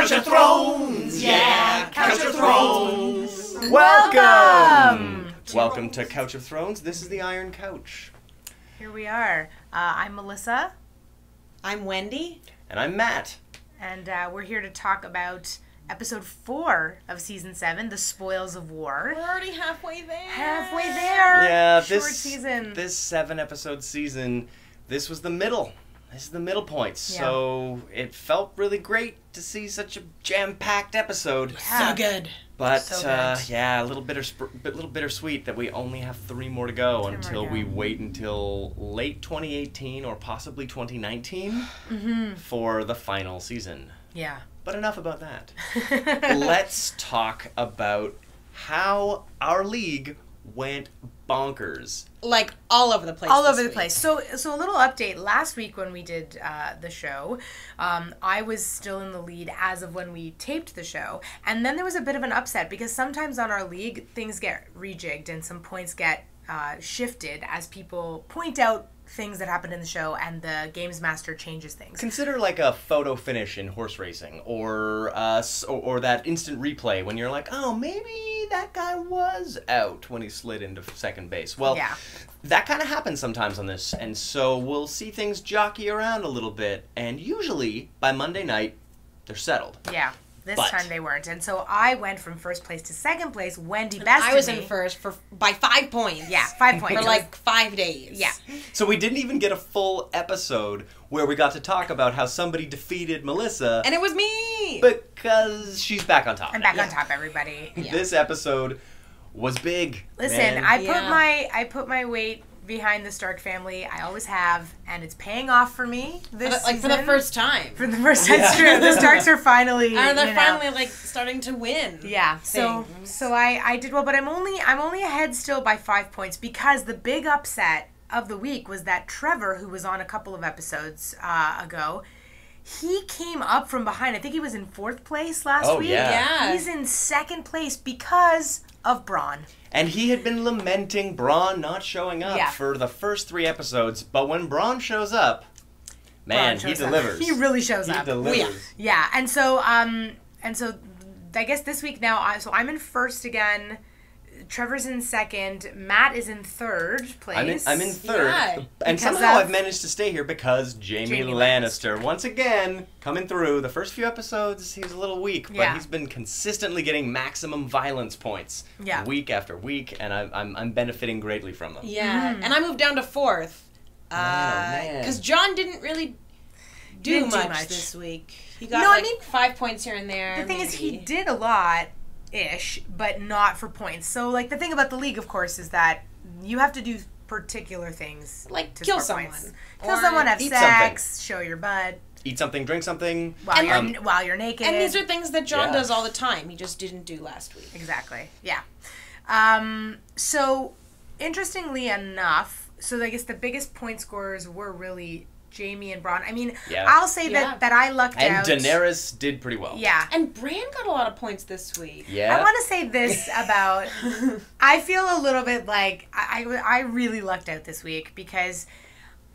Couch of Thrones! Yeah! Couch of Thrones! Welcome! Welcome to Couch of Thrones. This is the Iron Couch. Here we are. I'm Melissa. I'm Wendy. And I'm Matt. And we're here to talk about episode 4 of season 7, The Spoils of War. We're already halfway there. Halfway there. Yeah, Short season. This 7-episode season, this was the middle. This is the middle point. Yeah. So it felt really great to see such a jam-packed episode. Yeah. So good. But So good. yeah, a little bittersweet that we only have 3 more to go until we wait until late 2018 or possibly 2019 for the final season. Yeah. But enough about that. Let's talk about how our league went bonkers. Like all over the place. All this over the week. place. So a little update. Last week when we did the show, I was still in the lead as of when we taped the show. And then there was a bit of an upset because sometimes on our league, things get rejigged and some points get shifted as people point out things that happened in the show and the games master changes things. Consider like a photo finish in horse racing or that instant replay when you're like, oh, maybe that guy was out when he slid into second base. Well, Yeah. that kind of happens sometimes on this, and so we'll see things jockey around a little bit, and usually by Monday night, they're settled. Yeah. This But- time they weren't. And so I went from first place to second place. Wendy bested I was me. in first by 5 points. Yeah, 5 points. For like 5 days. Yeah. So we didn't even get a full episode where we got to talk about how somebody defeated Melissa And it was me. because she's back on top. I'm back on top, everybody. Yeah. This episode was big. Listen, man. I put my weight behind the Stark family. I always have, and it's paying off for me this like season. for the first time. For the first time, it's true. The Starks are finally. They're you know, finally like starting to win. Yeah. So things. I did well, but I'm only ahead still by 5 points because the big upset of the week was that Trevor, who was on a couple of episodes ago, he came up from behind. I think he was in 4th place last week. Yeah. He's in 2nd place because of Braun. And he had been lamenting Braun not showing up Yeah. for the first 3 episodes, but when Braun shows up, man, Braun he shows up. delivers. He really shows He up. delivers. Yeah, and so I guess this week now, I'm in first again. Trevor's in 2nd. Matt is in 3rd place. I'm in 3rd, Yeah, and because somehow of- I've managed to stay here because Jamie Jamie Lannister, once again, coming through. The first few episodes, he was a little weak, but Yeah. he's been consistently getting maximum violence points Yeah. week after week, and I'm benefiting greatly from them. Yeah. And I moved down to 4th. Man. Because John didn't really do Didn't do much, much. this week. He got No, I like mean, 5 points here and there. The thing is, he maybe. did a lot-ish, but not for points. So, like, the thing about the league, of course, is that you have to do particular things. Like, to kill score points. someone. Kill Or someone, have eat sex, show your butt, Eat something, drink something. while you're naked. And these are things that John Yeah. does all the time. He just didn't do last week. Exactly. Yeah. So, interestingly enough, so I guess the biggest point scorers were really Jamie and Braun. I mean, Yeah. I'll say Yeah. that I lucked And out. Daenerys did pretty well. Yeah. And Bran got a lot of points this week. Yeah. I want to say this about. I feel a little bit like I really lucked out this week because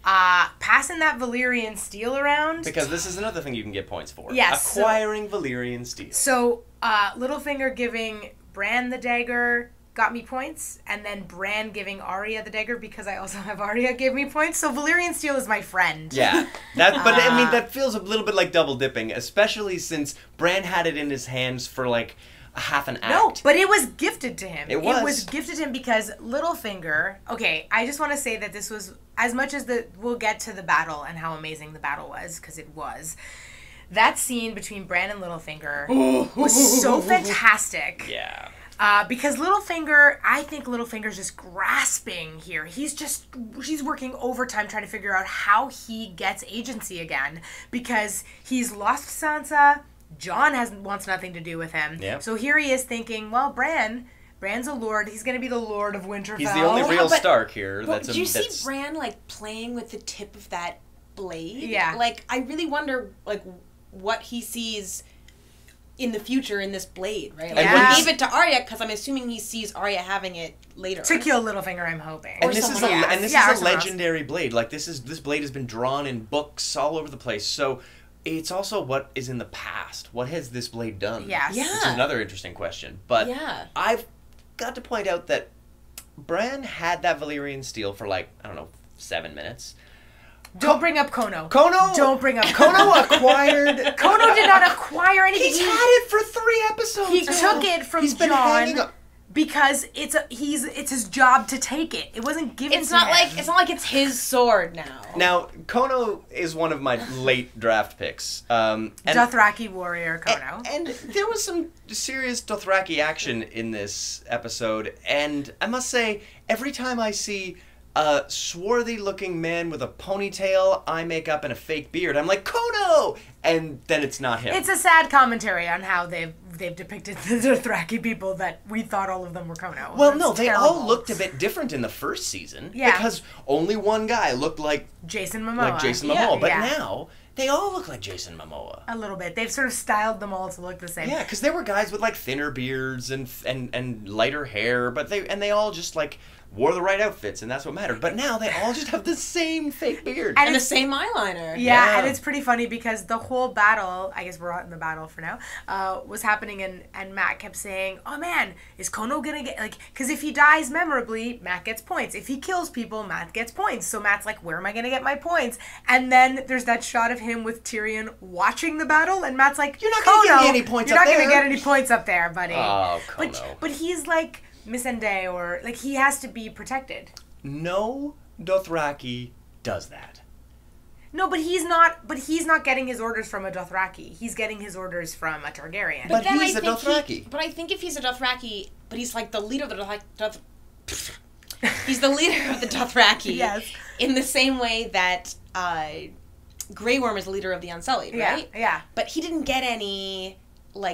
passing that Valyrian steel around. Because this is another thing you can get points for. Yes, Acquiring Valyrian steel. So Littlefinger giving Bran the dagger got me points, and then Bran giving Arya the dagger because I also have Arya gave me points. So Valyrian steel is my friend. Yeah. But I mean, that feels a little bit like double dipping, especially since Bran had it in his hands for like a half an act. No, but it was gifted to him. It was. It was gifted to him because Littlefinger. Okay, I just want to say that this was as much as we'll get to the battle and how amazing the battle was because it was. That scene between Bran and Littlefinger was so fantastic. Yeah. Because I think Littlefinger's just grasping here. He's working overtime trying to figure out how he gets agency again because he's lost Sansa. John wants nothing to do with him. Yeah. So here he is thinking, well, Bran's a lord. He's going to be the Lord of Winterfell. He's the only real but- Stark here. But did you see Bran like playing with the tip of that blade? Yeah. Like I really wonder like what he sees in the future in this blade, right? Like Yeah. he gave it to Arya because I'm assuming he sees Arya having it later. To kill Littlefinger, I'm hoping. And Or this is someone else. a Yeah, or a someone else. legendary blade. Like this blade has been drawn in books all over the place. So it's also what is in the past. What has this blade done? Yes. Yeah. Which is another interesting question. But Yeah. I've got to point out that Bran had that Valyrian steel for 7 minutes. Don't bring up Kono. Kono! Don't bring up Kono acquired... Kono did not acquire anything. He's had it for 3 episodes. He took it from He's been Jon hanging up. because it's his job to take it. It wasn't given It's to not him. like it's his sword now. Now, Kono is one of my late draft picks. Dothraki warrior Kono. And there was some serious Dothraki action in this episode, and I must say, every time I see a swarthy-looking man with a ponytail, eye makeup, and a fake beard, I'm like, Kono! And then it's not him. It's a sad commentary on how they've depicted the Dothraki people that we thought all of them were Kono. Well, It's no, they terrible. all looked a bit different in the first season. Yeah. Because only one guy looked like Jason Momoa. Momoa. But Yeah. now, they all look like Jason Momoa. A little bit. They've sort of styled them all to look the same. Yeah, because there were guys with thinner beards and lighter hair, but they all just wore the right outfits, and that's what mattered. But now they all just have the same fake beard. And the same eyeliner. Yeah, and it's pretty funny because the whole battle, I guess we're out in the battle for now, was happening, and Matt kept saying, oh man, is Kono gonna get, because if he dies memorably, Matt gets points. If he kills people, Matt gets points. So Matt's like, where am I gonna get my points? And then there's that shot of him with Tyrion watching the battle, and Matt's like, You're not gonna Kono, give me any points you're up not gonna there." get any points up there, buddy. Oh, Kono. But he's like Missandei, or he has to be protected. No Dothraki does that. No, but he's not getting his orders from a Dothraki. He's getting his orders from a Targaryen. But then he's I a think Dothraki. But I think if he's a Dothraki, but he's the leader of the he's the leader of the Dothraki. Yes. In the same way that Grey Worm is the leader of the Unsullied, right? Yeah. But he didn't get any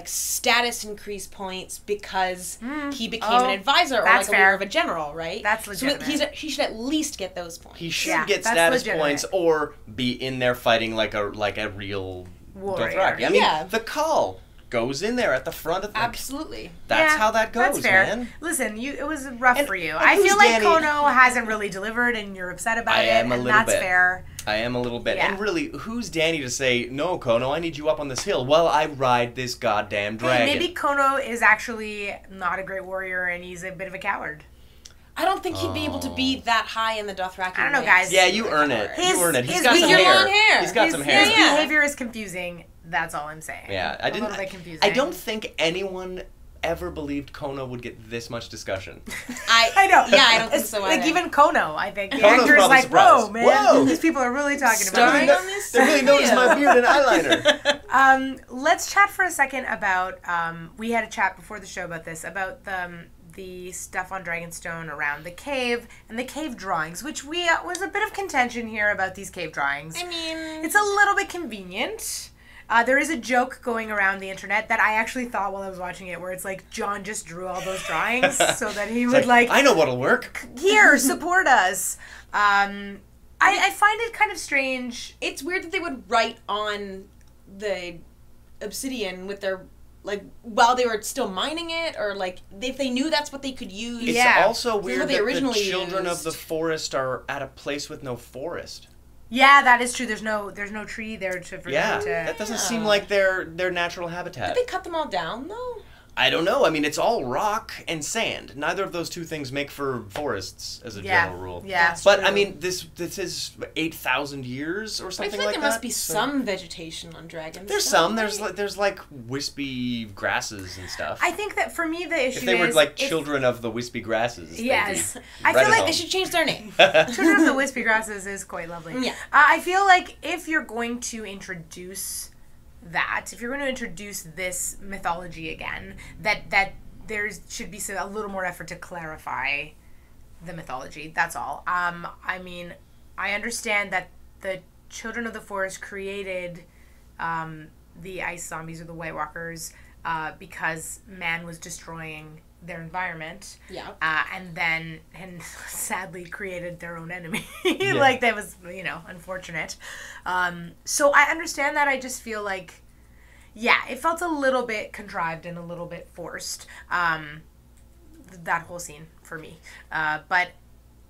status increase points because he became an advisor or that's a fair. leader of a general, right? That's legitimate. So he should at least get those points. He should Yeah, get that's status legitimate. points or be in there fighting like a real Warrior. Dothraki. I mean, Yeah. the call goes in there at the front of the... Absolutely. That's Yeah, how that goes, that's fair. man. Listen, it was rough for you. and I who's feel like Danny? Kono hasn't really delivered, and you're upset about I it, am a and little that's bit. fair. I am a little bit. Yeah. And really, who's Danny to say, no, Kono, I need you up on this hill while I ride this goddamn dragon? Hey, maybe Kono is actually not a great warrior, and he's a bit of a coward. I don't think he'd be able to be that high in the Dothraki. I don't know, ranks. guys. Yeah, you earn it. His- you earn it. He's his got some your hair. long hair. He's got His, some hair. his Yeah. behavior is confusing. That's all I'm saying. Yeah, I A didn't. little bit confusing. I don't think anyone ever believed Kono would get this much discussion. I know. Yeah, I don't think It's so like either. even Kono, I think. The Kono's actor's probably like, whoa, surprised. man. Whoa. These people are really talking about Starring me. on this They really noticed my video. beard and eyeliner. Let's chat for a second about, we had a chat before the show about this, about the stuff on Dragonstone around the cave and the cave drawings, which was a bit of contention here about these cave drawings. I mean, It's a little bit convenient. There is a joke going around the internet that I actually thought while I was watching it, where it's like John just drew all those drawings so that he would I know what'll work. here, support us. I find it kind of strange. it's weird that they would write on the obsidian with their while they were still mining it, or if they knew that's what they could use. It's Yeah. also what weird they that the originally children used. of the forest are at a place with no forest. Yeah, that is true. There's no tree there for Yeah, them to. that doesn't seem like their natural habitat. Did they cut them all down though? I don't know. I mean, it's all rock and sand. Neither of those two things make for forests, as a general rule. Yeah, But true. I mean, this is 8,000 years or I something feel like like there that. must be So- some vegetation on dragons. There's some. There's wispy grasses and stuff. I think that for me the issue If they were is like if- children of the wispy grasses. they'd Yes, be I right feel at like home. They should change their name. Children of the Wispy Grasses is quite lovely. Yeah. I feel like if you're going to introduce if you're going to introduce this mythology again, that there should be a little more effort to clarify the mythology. That's all. I mean, I understand that the Children of the Forest created the ice zombies or the White Walkers because man was destroying their environment. Yeah. And sadly created their own enemy. Yeah. That was, unfortunate. So I understand that. I just feel like, yeah, it felt a little bit contrived and a little bit forced. That whole scene for me. But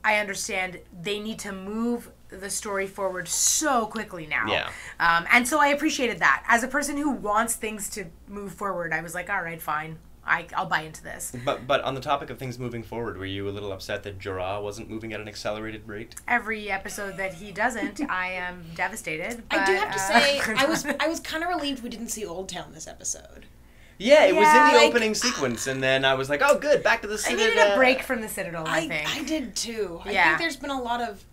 I understand they need to move the story forward so quickly now. Yeah. And so I appreciated that. As a person who wants things to move forward, I was like, all right, fine. I'll buy into this. But on the topic of things moving forward, were you a little upset that Jorah wasn't moving at an accelerated rate? Every episode that he doesn't, I am devastated. But, I do have to say, I was kind of relieved we didn't see Old Town this episode. Yeah, it was in the like- opening sequence, and then I was like, oh, good, back to the I Citadel. needed a break from the Citadel, I think. I did too. I Yeah. think there's been a lot of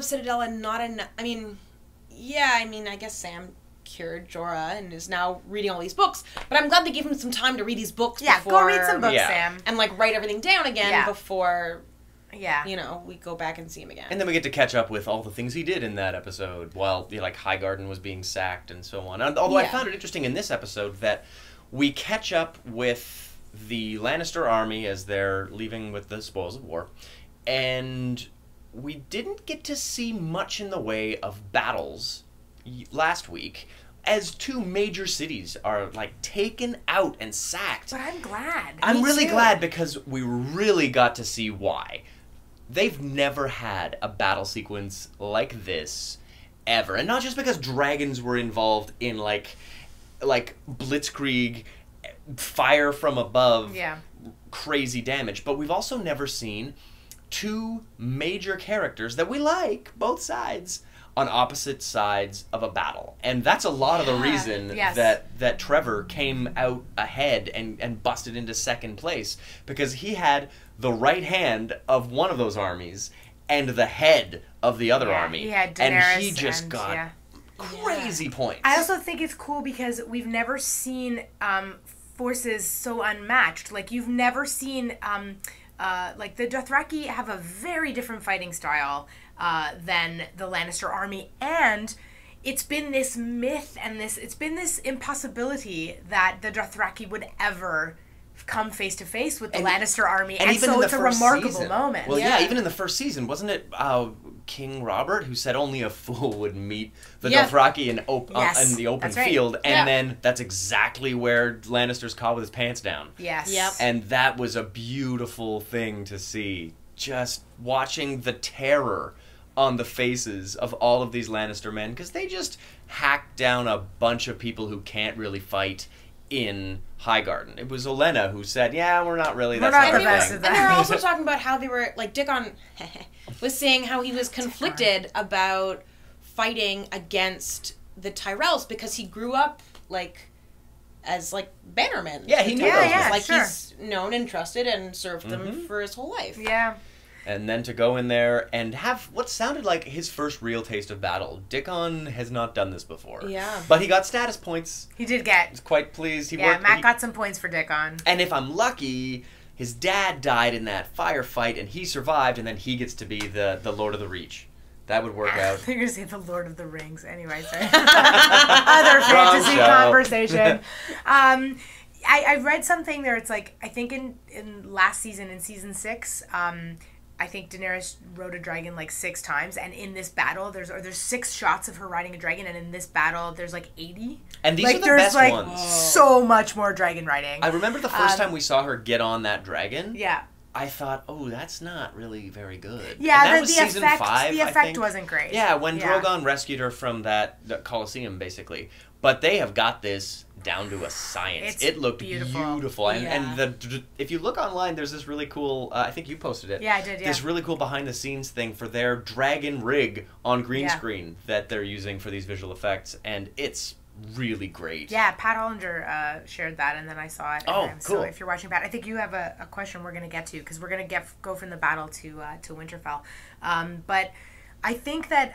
Citadel and not enough. I mean, I guess Sam cured Jorah and is now reading all these books, but I'm glad they gave him some time to read these books before. Go read some books, Yeah. Sam. And like write everything down again before, Yeah. we go back and see him again. And then we get to catch up with all the things he did in that episode while, like, Highgarden was being sacked and so on. Although I found it interesting in this episode that we catch up with the Lannister army as they're leaving with the spoils of war, and we didn't get to see much in the way of battles last week, as two major cities are, like, taken out and sacked. But I'm glad. I'm Me really too. glad because we really got to see why. They've never had a battle sequence like this ever. And not just because dragons were involved in, like blitzkrieg, fire from above, crazy damage, but we've also never seen two major characters that we like, both sides, on opposite sides of a battle. And that's a lot of the reason that Trevor came out ahead and busted into second place, because he had the right hand of one of those armies and the head of the other army. He had Daenerys and he just got crazy points. I also think it's cool because we've never seen forces so unmatched. Like, you've never seen... like, the Dothraki have a very different fighting style than the Lannister army, and it's been this myth and it's been this impossibility that the Dothraki would ever come face to face with the Lannister army, and even so in it's the a first remarkable season. moment. Well, yeah, even in the first season, wasn't it King Robert who said only a fool would meet the Dothraki in the open field, and then that's exactly where Lannister's caught with his pants down. Yes. Yep. And that was a beautiful thing to see, just watching the terror on the faces of all of these Lannister men, because they just hacked down a bunch of people who can't really fight in Highgarden. It was Olenna who said, yeah, we're not really, that's not our thing. And they were also talking about how they were, like, Dickon was saying how he was conflicted about fighting against the Tyrells because he grew up, like, as, like, bannermen. Yeah, he knew those guys. Like, he's known and trusted and served them for his whole life. Yeah. And then to go in there and have what sounded like his first real taste of battle. Dickon has not done this before. Yeah. But he got status points. He did get. He's quite pleased. Matt got some points for Dickon. And if I'm lucky, his dad died in that firefight and he survived, and then he gets to be the Lord of the Reach. That would work out. You're going to say the Lord of the Rings. Anyway, sorry. Other fantasy conversation. I read something there. It's like, I think in last season, in season 6, I think Daenerys rode a dragon like 6 times, and in this battle, there's 6 shots of her riding a dragon, and in this battle, there's like 80. And these like, are the best like, ones. So much more dragon riding. I remember the first time we saw her get on that dragon. Yeah. I thought, oh, that's not really very good. Yeah, and that was season 5, the effect wasn't great. Yeah, when Drogon rescued her from that Colosseum, basically. But they have got this down to a science. It looked beautiful. And if you look online, there's this really cool, I think you posted it. Yeah, I did, yeah. This really cool behind-the-scenes thing for their dragon rig on green screen that they're using for these visual effects. And it's really great. Yeah, Pat Hollinger shared that, and then I saw it. Oh, cool. So if you're watching Pat, I think you have a question we're going to get to, because we're going to go from the battle to Winterfell. But I think that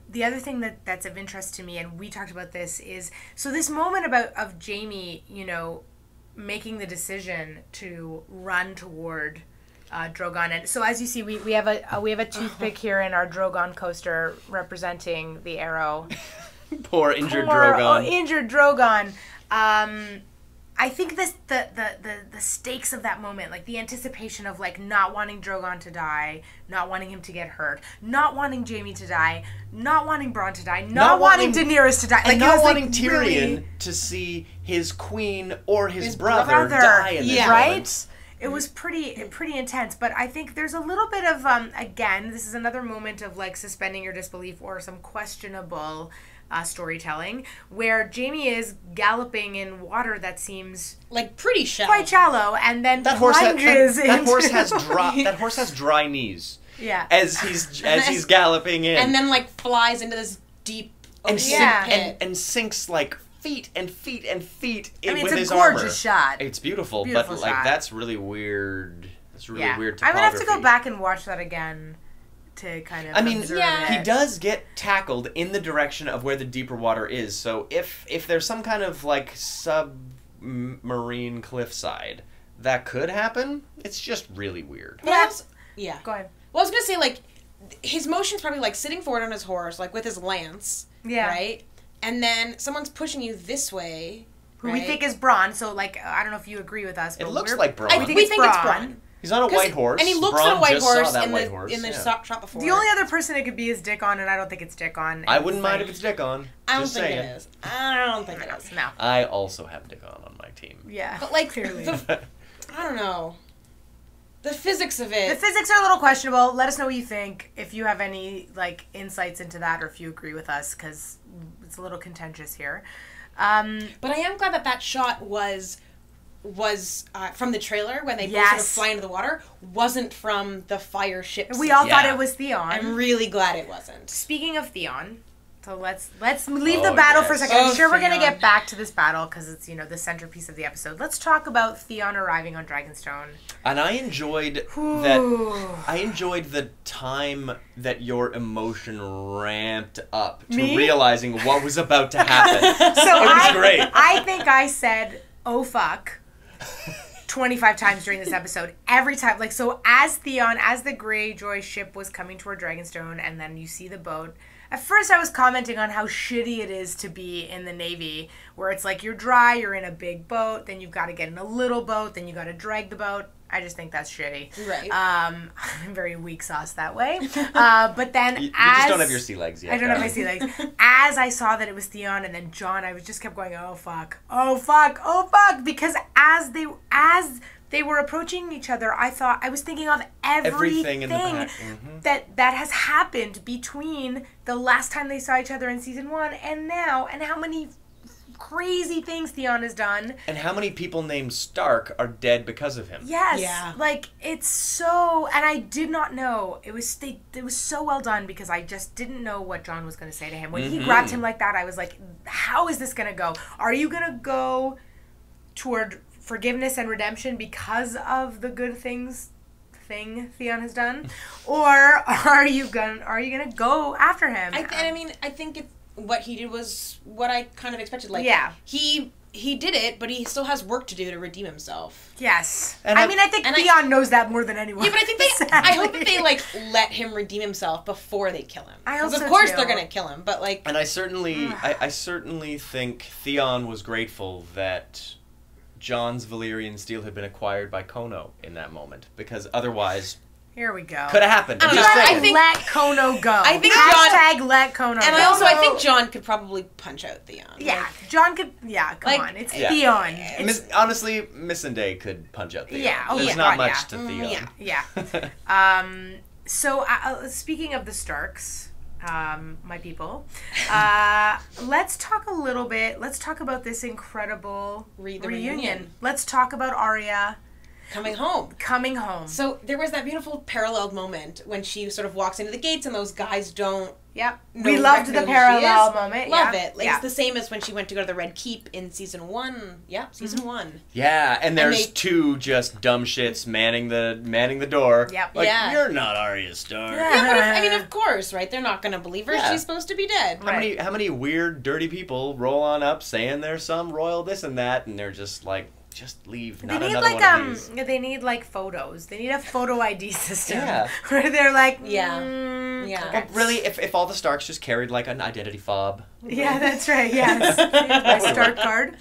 the other thing that's of interest to me, and we talked about this, is so this moment of Jaime, making the decision to run toward Drogon, and so as you see, we have a toothpick here in our Drogon coaster representing the arrow. Poor injured Drogon. Oh, injured Drogon. I think the stakes of that moment, like the anticipation of like not wanting Drogon to die, not wanting him to get hurt, not wanting Jaime to die, not wanting Bronn to die, not wanting Daenerys to die, and like not wanting like, Tyrion really, to see his queen or his brother die in this right? moment. It was pretty intense, but I think there's a little bit of again, this is another moment of like suspending your disbelief or some questionable storytelling where Jamie is galloping in water that seems like pretty shallow, quite shallow, and then that horse has dry knees. Yeah, as he's galloping in, and then like flies into this deep pit and sinks like feet and feet and feet in with his armor. It's a gorgeous shot. It's beautiful, but like shot. That's really weird. That's really weird topography. I'm gonna have to go back and watch that again to kind of. I mean, he does get tackled in the direction of where the deeper water is. So if there's some kind of like submarine cliffside, that could happen. It's just really weird. Yeah. Go ahead. Well, I was gonna say like his motion's probably like sitting forward on his horse, like with his lance. Yeah. Right. And then someone's pushing you this way. Who we think is Braun. So, like, I don't know if you agree with us. But it looks like Braun. We think it's Braun. He's on a white horse. And he looks Braun on a white horse in the shot before. The only other person it could be is Dickon, and I don't think it's Dickon. I wouldn't mind if it's Dickon. I don't think it is. I don't think it is. No. I also have Dickon on my team. Yeah. But, like, clearly. I don't know. The physics of it. The physics are a little questionable. Let us know what you think. If you have any, like, insights into that or if you agree with us, because it's a little contentious here. But I am glad that shot was from the trailer when they both sort of fly into the water, wasn't from the fire ship. We all thought it was Theon. I'm really glad it wasn't. Speaking of Theon, so let's leave the battle for a second. I'm sure we're going to get back to this battle because it's, the centerpiece of the episode. Let's talk about Theon arriving on Dragonstone. And I enjoyed that. I enjoyed the time that your emotion ramped up to realizing what was about to happen. So it was great. I think I said, "Oh fuck." 25 times during this episode. Every time. Like, so as Theon, as the Greyjoy ship was coming toward Dragonstone, and then you see the boat. At first I was commenting on how shitty it is to be in the Navy, where it's like you're dry, you're in a big boat, then you've got to get in a little boat, then you got to drag the boat. I just think that's shitty. Right. I'm very weak sauce that way. But then you just don't have your sea legs yet. I don't have my sea legs. As I saw that it was Theon and then Jon, I just kept going, oh fuck, oh fuck, oh fuck, because as they were approaching each other, I was thinking of everything in the back. Mm-hmm. that has happened between the last time they saw each other in season 1 and now, and how many crazy things Theon has done. And how many people named Stark are dead because of him. Yes. Yeah. Like, it's so... And I did not know. It was so well done because I just didn't know what Jon was going to say to him. When he grabbed him like that, I was like, how is this going to go? Are you going to go toward forgiveness and redemption because of the good thing Theon has done? Or are you gonna go after him? I think what he did was what I kind of expected. Like, he did it, but he still has work to do to redeem himself. Yes. And I think Theon knows that more than anyone. Yeah, but I think I hope that they, like, let him redeem himself before they kill him. I hope so, of course too. They're going to kill him, but, like... And I certainly think Theon was grateful that Jon's Valyrian steel had been acquired by Kono in that moment, because otherwise... Here we go. Could have happened. I think let Kono go. I think Jon, let Kono go. And I think Jon could probably punch out Theon. Yeah, like, Jon could. Yeah, come on, it's Theon. Honestly, Missandei could punch out Theon. Yeah, there's not much to Theon. Yeah. So speaking of the Starks, my people, let's talk a little bit. Let's talk about this incredible reunion. Let's talk about Arya. Coming home. So there was that beautiful paralleled moment when she sort of walks into the gates and those guys don't. Yep. We loved the parallel moment. Love it. Like, it's the same as when she went to go to the Red Keep in season 1. Yeah, season 1. Yeah, and there's two just dumb shits manning the door. Yep. Like, you're not Arya Stark. Yeah, but of course, right? They're not going to believe her. Yeah. She's supposed to be dead. How many weird, dirty people roll on up saying there's some royal this and that, and they're just like, just leave. Not another one of these. They need like photos. They need a photo ID system. Yeah. Where they're like, yeah. Well, really, if all the Starks just carried like an identity fob. Yeah, that's right. Yes. My Stark card.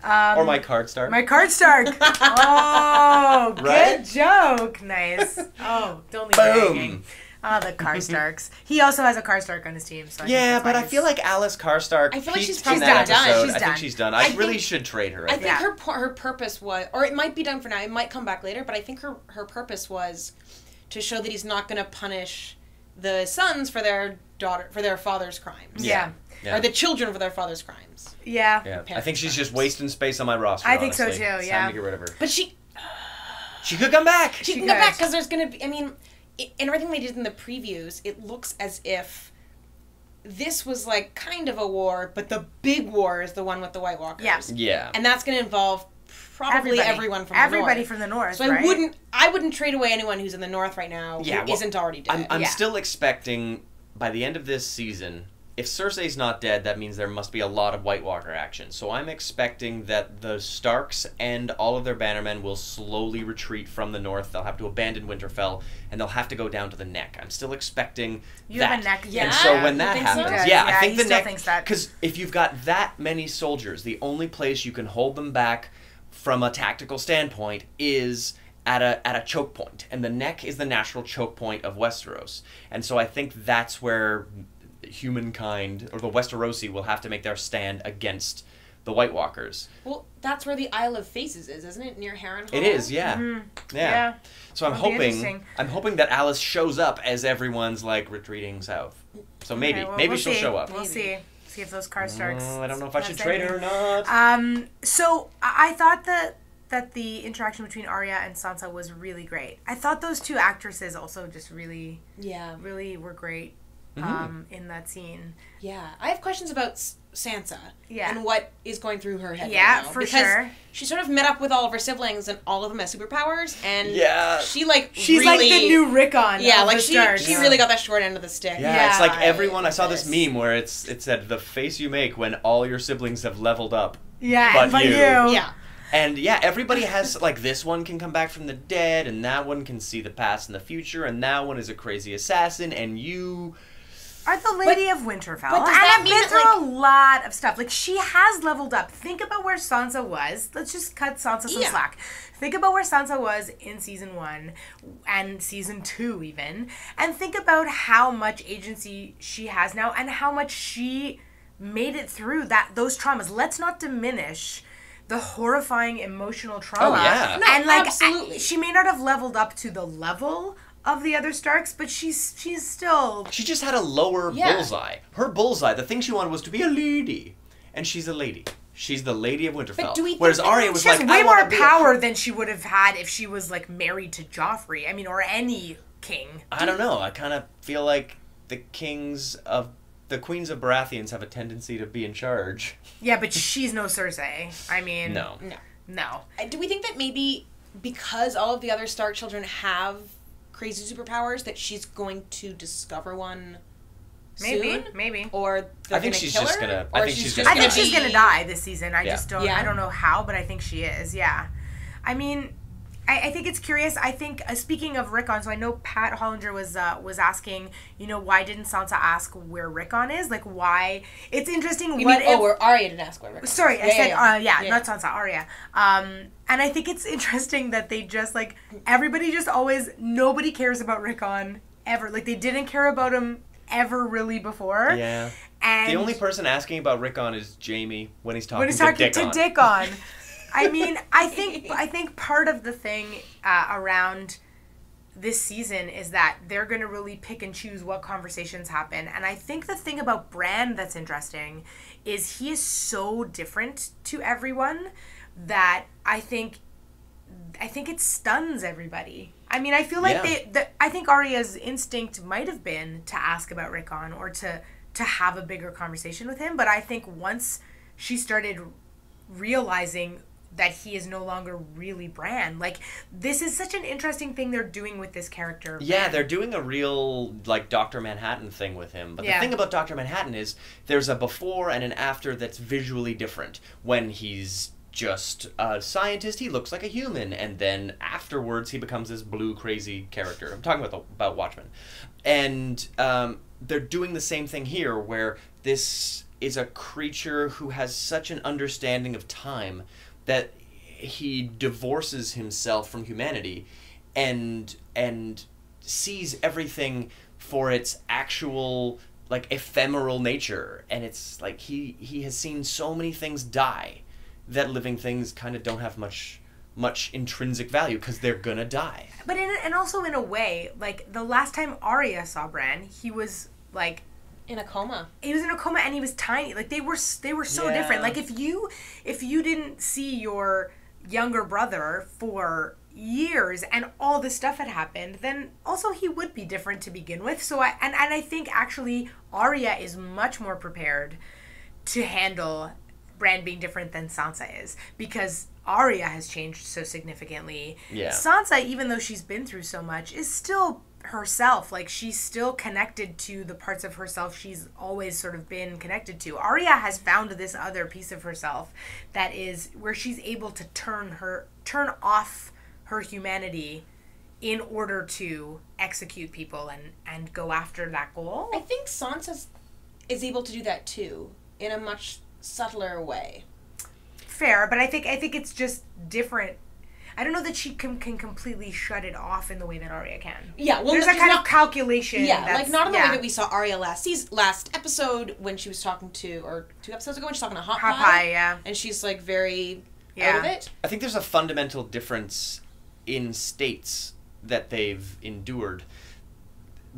Or my card Stark. My card Stark. Oh, right? Good joke. Nice. Oh, don't leave me hanging. Oh, the Karstarks. He also has a Karstark on his team. So I feel like Alice Karstark. I feel like she's in probably that done. episode. She's I think done. she's done. I really should trade her. I think her purpose was, or it might be done for now. It might come back later, but I think her purpose was to show that he's not going to punish the sons for their father's crimes. Yeah. Or the children for their father's crimes. Yeah. I think she's just wasting space on my roster. I think so honestly. too. It's Yeah. time to get rid of her. But she could come back. She can come back because there's going to be. I mean, in everything they did in the previews, it looks as if this was like kind of a war, but the big war is the one with the White Walkers. Yeah. And that's going to involve probably everyone from the north. Everybody from the north. So right? I wouldn't trade away anyone who's in the north right now who isn't already dead. I'm still expecting by the end of this season, if Cersei's not dead, that means there must be a lot of White Walker action. So I'm expecting that the Starks and all of their bannermen will slowly retreat from the north. They'll have to abandon Winterfell, and they'll have to go down to the Neck. I'm still expecting that. Have a Neck. And so when that happens, so? I think he the still Neck, thinks that. because if you've got that many soldiers, the only place you can hold them back from a tactical standpoint is at a choke point, and the Neck is the natural choke point of Westeros. And so I think that's where humankind, or the Westerosi, will have to make their stand against the White Walkers. Well, that's where the Isle of Faces is, isn't it? Near Harrenhal? It is, yeah. Mm-hmm. Yeah. So I'm That'll be interesting. hoping that Alice shows up as everyone's like retreating south. So maybe we'll she'll show up. We'll see. See if those Karstarks. I don't know if I should trade her or not. So I thought that the interaction between Arya and Sansa was really great. I thought those two actresses also just really were great. In that scene. Yeah. I have questions about Sansa. Yeah. And what is going through her head Yeah, right now. for because sure. She sort of met up with all of her siblings and all of them have superpowers. And she's really, like the new Rickon. Yeah, of like the she Starks. really got that short end of the stick. Yeah, it's like everyone. I saw this meme where it said the face you make when all your siblings have leveled up. Yeah, but you. Yeah. And everybody has, like, this one can come back from the dead, and that one can see the past and the future, and that one is a crazy assassin, and you are the Lady of Winterfell. But does and that I've mean been through a lot of stuff. Like, she has leveled up. Think about where Sansa was. Let's just cut Sansa some slack. Think about where Sansa was in Season 1 and Season 2 even. And think about how much agency she has now and how much she made it through those traumas. Let's not diminish the horrifying emotional trauma. Oh, yeah. No, and, like, absolutely. She may not have leveled up to the level of the other Starks, but she's still... She just had a lower bullseye. Her bullseye, the thing she wanted was to be a lady. And she's a lady. She's the Lady of Winterfell. But do we think Whereas that Arya was She has like, way I more wanna be power than she would have had if she was, like, married to Joffrey. I mean, or any king. I don't know. I kind of feel like the queens of Baratheons have a tendency to be in charge. Yeah, but she's no Cersei. I mean... No. Do we think that maybe because all of the other Stark children have crazy superpowers that she's going to discover one soon? Maybe. Or I think she's just gonna... I think she's gonna die this season. I just don't... I don't know how, but I think she is. Yeah. I mean... I think it's curious. I think, speaking of Rickon, so I know Pat Hollinger was asking, why didn't Sansa ask where Rickon is? Like, why? It's interesting. Where Arya didn't ask where Rickon is. Sorry, I said, not Sansa, Arya. And I think it's interesting that they just, like, everybody just always, nobody cares about Rickon ever. Like, they didn't care about him ever really before. Yeah. And the only person asking about Rickon is Jaime when he's talking to Dickon. I mean, I think part of the thing around this season is that they're going to really pick and choose what conversations happen. And I think the thing about Bran that's interesting is he is so different to everyone that I think it stuns everybody. I mean, I feel like I think Arya's instinct might have been to ask about Rickon or to have a bigger conversation with him. But I think once she started realizing that he is no longer really Bran. Like, this is such an interesting thing they're doing with this character. Yeah, Bran. they're doing a real, like, Dr. Manhattan thing with him. But the thing about Dr. Manhattan is there's a before and an after that's visually different. When he's just a scientist, he looks like a human. And then afterwards, he becomes this blue, crazy character. I'm talking about Watchmen. And they're doing the same thing here, where this is a creature who has such an understanding of time that he divorces himself from humanity and sees everything for its actual like ephemeral nature, and it's like he has seen so many things die that living things kind of don't have much intrinsic value because they're gonna die. But and also in a way, like the last time Arya saw Bran, he was like in a coma. He was in a coma and he was tiny. Like they were so different. Like if you didn't see your younger brother for years and all this stuff had happened, then also he would be different to begin with. So I think actually Arya is much more prepared to handle Bran being different than Sansa is, because Arya has changed so significantly. Yeah. Sansa, even though she's been through so much, is still herself. Like she's still connected to the parts of herself she's always sort of been connected to. Arya has found this other piece of herself that is where she's able to turn off her humanity in order to execute people and go after that goal. I think Sansa is able to do that too, in a much subtler way. Fair, but I think it's just different. I don't know that she can completely shut it off in the way that Arya can. Yeah, well, there's a kind of calculation. Yeah, like not in the way that we saw Arya last episode when she was talking to, or 2 episodes ago when she's talking to Hot Pie. Yeah. And she's like very out of it. I think there's a fundamental difference in states that they've endured,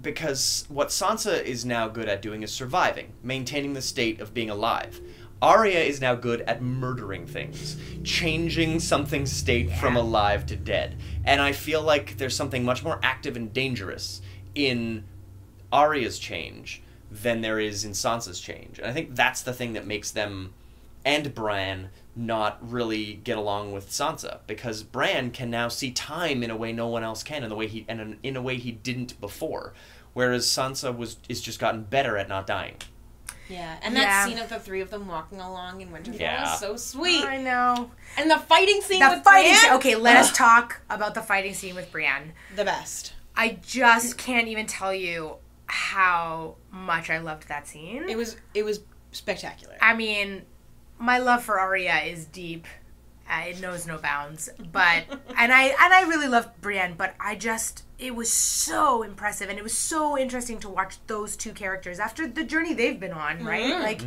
because what Sansa is now good at doing is surviving, maintaining the state of being alive. Arya is now good at murdering things, changing something's state from alive to dead. And I feel like there's something much more active and dangerous in Arya's change than there is in Sansa's change. And I think that's the thing that makes them and Bran not really get along with Sansa, because Bran can now see time in a way no one else can, in a way he didn't before, whereas Sansa is just gotten better at not dying. Yeah, and that scene of the 3 of them walking along in Winterfell is so sweet. I know. And the fighting scene with Brienne. Okay, let us talk about the fighting scene with Brienne. The best. I just can't even tell you how much I loved that scene. It was spectacular. I mean, my love for Arya is deep. It knows no bounds. But and I really loved Brienne, but it was so impressive, and it was so interesting to watch those 2 characters after the journey they've been on, right? Mm-hmm. Like,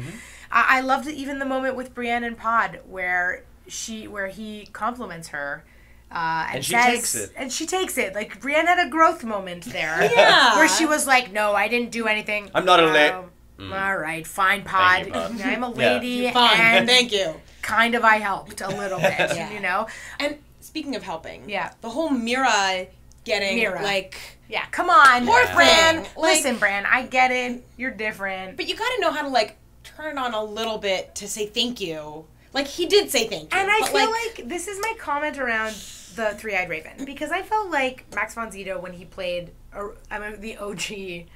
I loved even the moment with Brienne and Pod where he compliments her. And she takes it. And she takes it. Like, Brienne had a growth moment there. Yeah. Where she was like, no, I didn't do anything. I'm not a lady. All right, fine, Pod. You, Pod. I'm a lady. You're fine. And thank you. Kind of I helped a little bit, you know? And speaking of helping, the whole Mira getting, like... Yeah, come on. Poor Bran. thing. Listen, Bran, I get it. You're different. But you gotta know how to, like, turn it on a little bit to say thank you. Like, he did say thank you. And I feel like this is my comment around the Three-Eyed Raven. Because I felt like Max von Sydow, when he played the OG,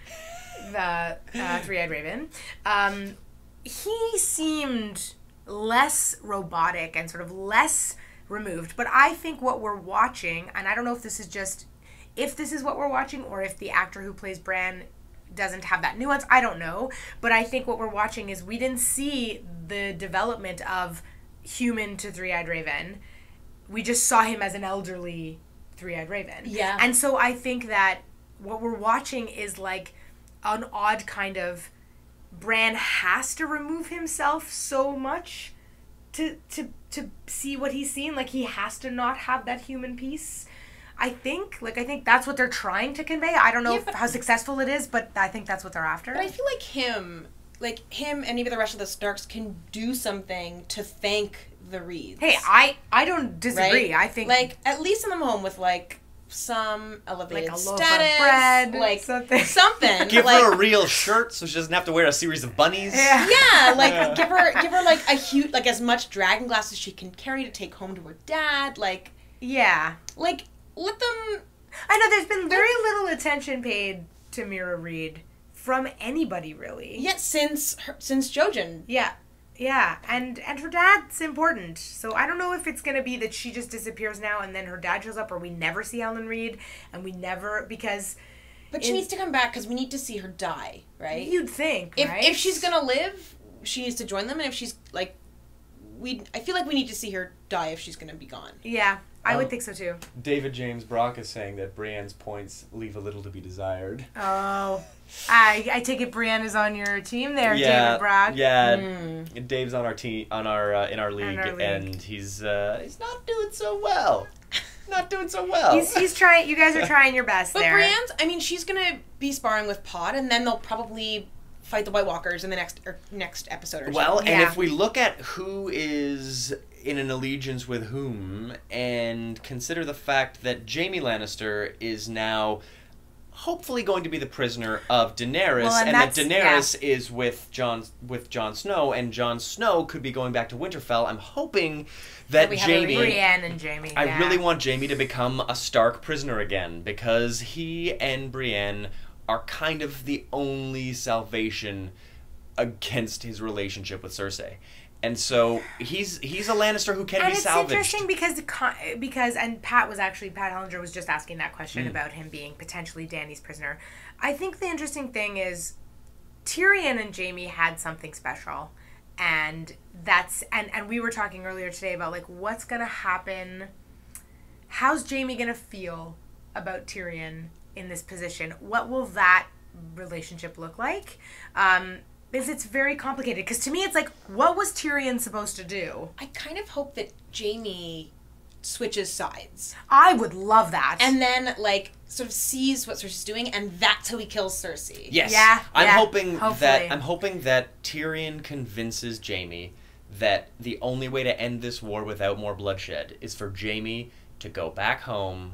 the Three-Eyed Raven, he seemed less robotic and sort of less removed. But I think what we're watching, and I don't know if this is what we're watching, or if the actor who plays Bran doesn't have that nuance, I don't know. But I think what we're watching is we didn't see the development of human to Three-Eyed Raven. We just saw him as an elderly Three-Eyed Raven. Yeah. And so I think that what we're watching is like an odd kind of Bran has to remove himself so much to see what he's seen. Like, he has to not have that human piece. I think that's what they're trying to convey. I don't know how successful it is, but I think that's what they're after. But I feel like him and maybe the rest of the Starks can do something to thank the Reeds. Hey, I don't disagree. Right? I think, like, at least in the home with, like, some elevated like a loaf status, of bread, like something. Give like, her a real shirt so she doesn't have to wear a series of bunnies. Yeah, like give her like a huge, like as much dragon glass as she can carry to take home to her dad. Like, like let them. I know there's been very little attention paid to Mira Reed from anybody, really. Yet since Jojen. Yeah, and her dad's important. So I don't know if it's going to be that she just disappears now and then her dad shows up, or we never see Ellen Reed, and we never, because... But she needs to come back because we need to see her die, right? You'd think, right? If she's going to live, she needs to join them, and if she's, like... I feel like we need to see her die if she's going to be gone. Yeah. I would think so too. David James Brock is saying that Brienne's points leave a little to be desired. Oh, I take it Brienne is on your team there, David Brock. Yeah, Dave's on our team, in our league, and he's not doing so well. Not doing so well. He's trying. You guys are trying your best but there. Brienne's, I mean, she's gonna be sparring with Pod, and then they'll probably fight the White Walkers in the next episode or so. Well, and if we look at who is in an allegiance with whom, and consider the fact that Jaime Lannister is now hopefully going to be the prisoner of Daenerys, and that Daenerys is with Jon Snow, and Jon Snow could be going back to Winterfell. I'm hoping that Brienne and Jaime. I really want Jaime to become a Stark prisoner again, because he and Brienne are kind of the only salvation against his relationship with Cersei. And so he's a Lannister who can be salvaged. And it's interesting because and Pat Hellinger was just asking that question about him being potentially Dany's prisoner. I think the interesting thing is Tyrion and Jaime had something special, and we were talking earlier today about like what's gonna happen. How's Jaime gonna feel about Tyrion in this position? What will that relationship look like? Because it's very complicated. Because to me, it's like, what was Tyrion supposed to do? I kind of hope that Jaime switches sides. I would love that. And then, like, sort of sees what Cersei's doing, and that's how he kills Cersei. Yes. Yeah. I'm hoping that Tyrion convinces Jaime that the only way to end this war without more bloodshed is for Jaime to go back home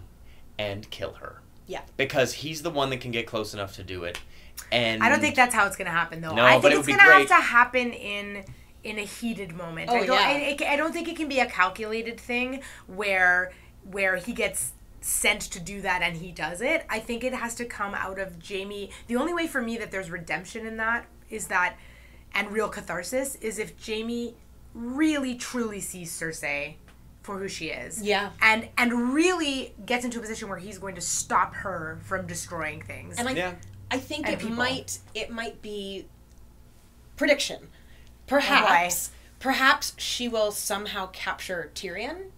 and kill her. Yeah. Because he's the one that can get close enough to do it. And I don't think that's how it's going to happen, though. No, I think but it's going to have to happen in a heated moment. Oh, I don't think it can be a calculated thing where he gets sent to do that and he does it. I think it has to come out of Jaime. The only way for me that there's redemption in that is that, and real catharsis, is if Jaime really truly sees Cersei for who she is. Yeah. And really gets into a position where he's going to stop her from destroying things. And I think it might be prediction. Perhaps she will somehow capture Tyrion,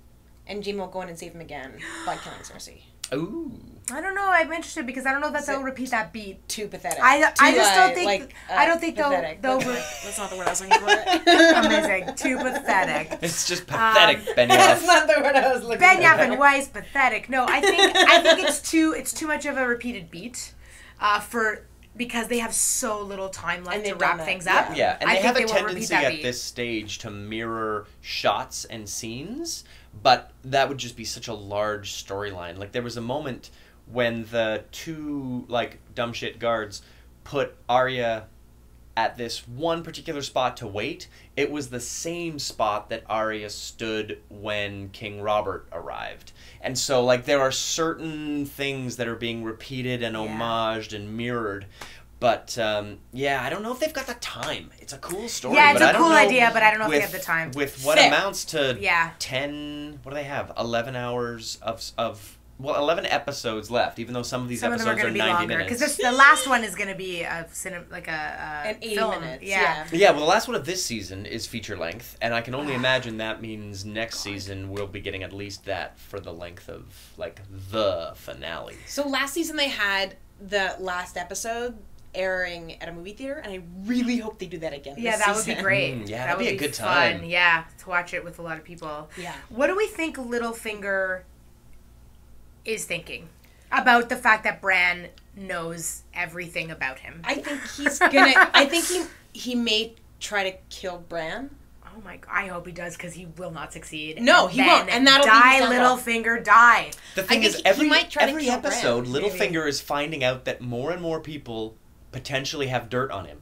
and Jaime will go in and save him again by killing Cersei. Ooh. I don't know. I'm interested because I don't know that they'll repeat that beat. Too pathetic. I just don't think. I don't think pathetic. That's not the word I was looking for. Amazing. Too pathetic. It's just pathetic, Benioff. That's not the word I was looking for. Benioff and Weiss, pathetic. No, I think it's too much of a repeated beat, because they have so little time left to wrap things up. Yeah, and I they have a think tendency at this stage to mirror shots and scenes, but that would just be such a large storyline. Like, there was a moment when the two, like, dumb shit guards put Arya at this one particular spot to wait. It was the same spot that Arya stood when King Robert arrived. And so, like, there are certain things that are being repeated and homaged and mirrored. But, I don't know if they've got the time. It's a cool story. Yeah, it's a cool idea, but I don't know if they have the time. With what amounts to 10, what do they have? 11 hours of 11 episodes left, even though some of these episodes are 90 minutes. Because the last one is going to be an 80 film. minutes. Yeah. Yeah, well, the last one of this season is feature length, and I can only imagine that means next season we'll be getting at least that for the length of, like, the finale. So last season they had the last episode airing at a movie theater, and I really hope they do that again. Yeah, that would be great. Yeah, that'd be a good fun. time. Yeah, to watch it with a lot of people. Yeah. What do we think Littlefinger is thinking about the fact that Bran knows everything about him? I think he's gonna. I think he may try to kill Bran. Oh my god! I hope he does, because he will not succeed. No, he won't, and that'll die, be Littlefinger, die. The thing is, he every might try to kill episode, Bran, Littlefinger is finding out that more and more people potentially have dirt on him.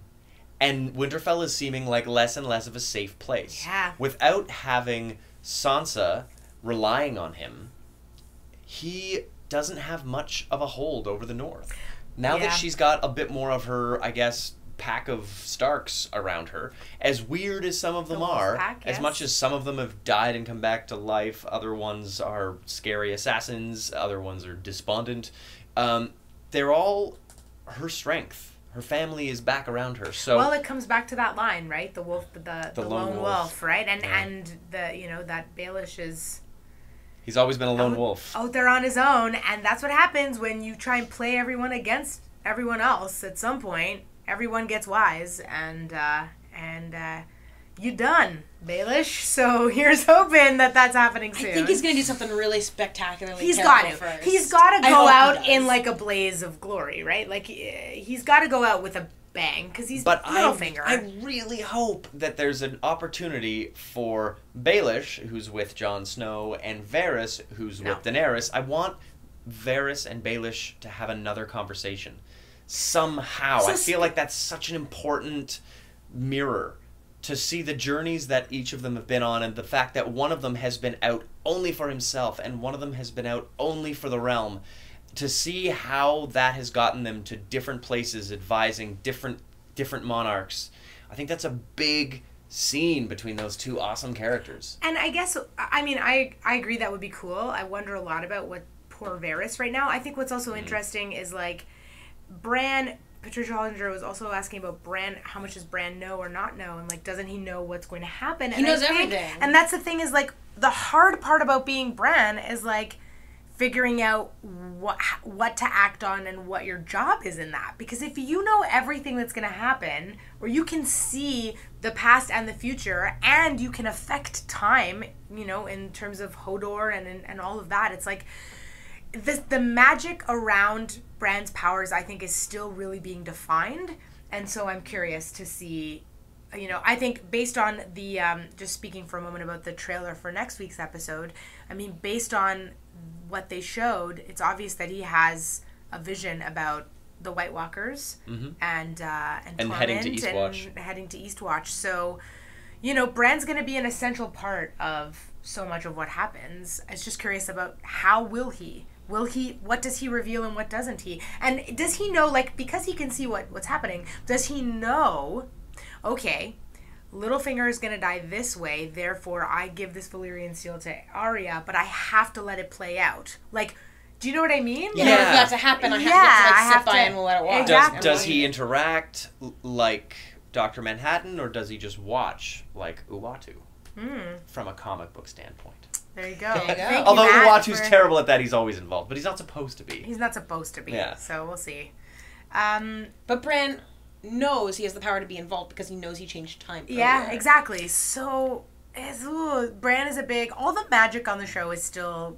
And Winterfell is seeming like less and less of a safe place. Yeah. Without having Sansa relying on him, he doesn't have much of a hold over the North. Now that she's got a bit more of her, I guess, pack of Starks around her, as weird as some of them are, as much as some of them have died and come back to life, other ones are scary assassins, other ones are despondent, they're all her strength. Her family is back around her. So well, it comes back to that line, right? The wolf, the lone wolf, right? And the that Baelish is He's always been a lone wolf. Out there on his own, and that's what happens when you try and play everyone against everyone else. At some point, everyone gets wise, and you done, Baelish. So here's hoping that that's happening soon. I think he's going to do something really spectacularly. He's got to. First. He's got to go out in like a blaze of glory, right? Like he's got to go out with a bang because he's Littlefinger. I really hope that there's an opportunity for Baelish, who's with Jon Snow, and Varys, who's with Daenerys. I want Varys and Baelish to have another conversation somehow. I feel like that's such an important mirror to see the journeys that each of them have been on, and the fact that one of them has been out only for himself and one of them has been out only for the realm. To see how that has gotten them to different places, advising different monarchs. I think that's a big scene between those two awesome characters. And I guess, I mean, I agree that would be cool. I wonder a lot about what poor Varys right now. I think what's also interesting is, like, Bran... Patricia Hollinger was also asking about Bran, how much does Bran know or not know? And, like, doesn't he know what's going to happen? He knows everything. And that's the thing is, like, the hard part about being Bran is, like, figuring out what to act on and what your job is in that. Because if you know everything that's going to happen, or you can see the past and the future, and you can affect time, you know, in terms of Hodor and all of that, it's like... The magic around Bran's powers, I think, is still really being defined, and so I'm curious to see, you know, I think based on the, just speaking for a moment about the trailer for next week's episode, I mean, based on what they showed, it's obvious that he has a vision about the White Walkers and heading to Eastwatch. And heading to Eastwatch, so, you know, Bran's going to be an essential part of so much of what happens. I was just curious about how will he, what does he reveal and what doesn't he? And does he know, like, because he can see what's happening, does he know, okay, Littlefinger is going to die this way, therefore I give this Valyrian seal to Arya, but I have to let it play out. Like, do you know what I mean? Yeah. In order for that to happen, I have to sit by and we'll let it watch. Exactly. Does he interact like Dr. Manhattan, or does he just watch like Uatu from a comic book standpoint? There you go. Although Uatu's terrible at that, he's always involved. But he's not supposed to be. He's not supposed to be. Yeah. So we'll see. But Bran knows he has the power to be involved because he knows he changed time. Yeah, exactly. So, Bran is a big... All the magic on the show is still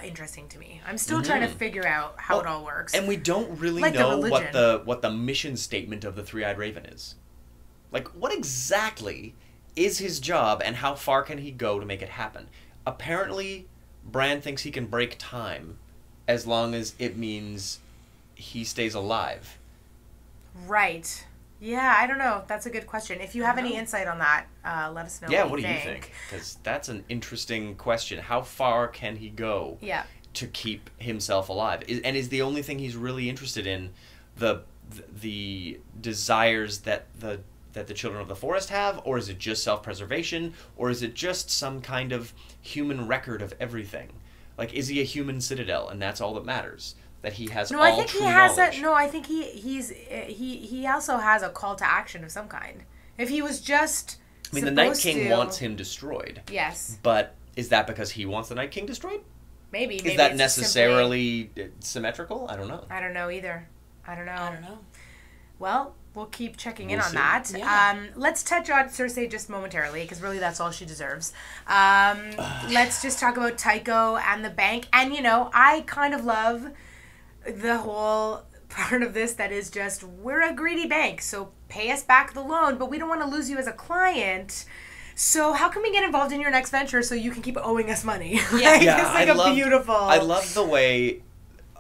interesting to me. I'm still trying to figure out how it all works. And we don't really know what the mission statement of the Three-Eyed Raven is. Like, what exactly is his job, and how far can he go to make it happen? Apparently, Bran thinks he can break time as long as it means he stays alive. Right. Yeah, I don't know. That's a good question. If you have any insight on that, let us know. Yeah, what do you think? Because that's an interesting question. How far can he go to keep himself alive? And is the only thing he's really interested in the desires that the children of the forest have, or is it just self-preservation, or is it just some kind of human record of everything? Like, is he a human citadel, and that's all that matters? That he has all true knowledge? I think he also has a call to action of some kind. If he was just I mean, the Night King wants him destroyed. Yes. But is that because he wants the Night King destroyed? Maybe. Is that necessarily symmetrical? I don't know. I don't know either. I don't know. Well, we'll keep checking in on see. that. Yeah. Let's touch on Cersei just momentarily, because really that's all she deserves. Let's just talk about Tycho and the bank. And, you know, I kind of love the whole part of this that is just, we're a greedy bank, so pay us back the loan, but we don't want to lose you as a client. So how can we get involved in your next venture so you can keep owing us money? Yeah, it's like beautiful... I love the way...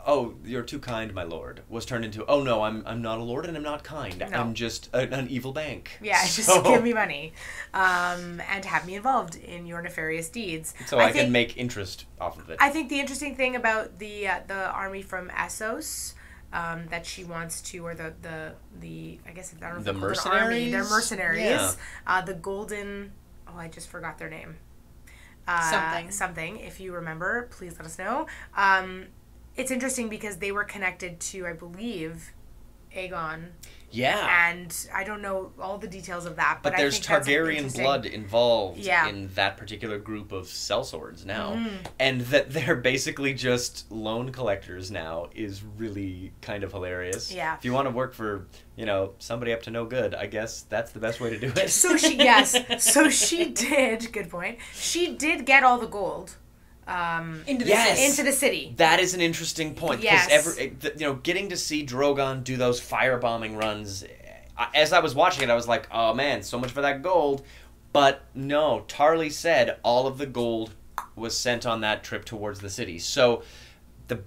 Oh, you're too kind, my lord, was turned into, oh no, I'm not a lord and I'm not kind. No. I'm just an evil bank. Yeah, just give me money. And have me involved in your nefarious deeds. So I can make interest off of it. I think the interesting thing about the army from Essos that she wants to, or the I guess, I don't know if the mercenaries? Army. They're mercenaries. Yeah. The golden, I just forgot their name. Something, if you remember, please let us know. It's interesting because they were connected to, I believe, Aegon. Yeah. And I don't know all the details of that, but But there's I think that's Targaryen interesting. blood involved Yeah. in that particular group of sellswords now. Mm-hmm. And that they're basically just loan collectors now is really kind of hilarious. Yeah. If you want to work for, somebody up to no good, I guess that's the best way to do it. So she did, good point, she did get all the gold Into the Yes. city. into the city. That is an interesting point. Yes. Because getting to see Drogon do those firebombing runs, as I was watching it, I was like, oh man, so much for that gold. But no, Tarly said all of the gold was sent on that trip towards the city. So the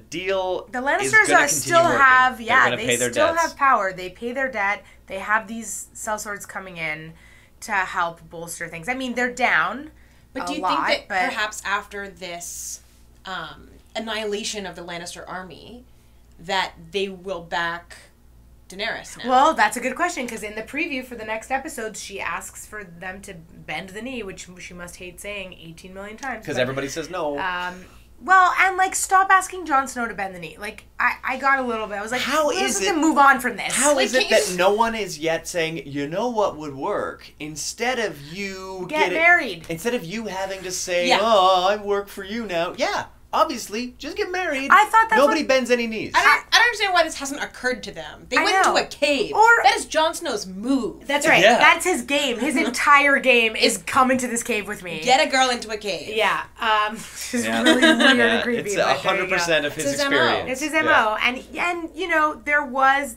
deal The is Lannisters gonna still continue have, working. They're gonna they pay their still debts. have power. They pay their debt. They have these sellswords coming in to help bolster things. I mean, they're down. But do you think that perhaps after this annihilation of the Lannister army, that they will back Daenerys now? Well, that's a good question, because in the preview for the next episode, she asks for them to bend the knee, which she must hate saying 18 million times. Because but, everybody says no. well, and stop asking Jon Snow to bend the knee. I got a little bit. I was like, How let's is just it- move on from this. How is it can't that you- no one is yet saying, you know what would work? Instead of you Get married. Instead of you having to say, Yeah. oh, I work for you now. Yeah, obviously, just get married. I thought that's Nobody what- bends any knees. I don't understand why this hasn't occurred to them. They I went into know. a cave. Or- that is Jon Snow's move. That's right. Yeah. That's his game. His entire game is come into this cave with me. Get a girl into a cave. Yeah. It's Yeah. really weird and Yeah, creepy. it's but there you go. 100% of his It's his MO. experience. It's his Yeah. MO. And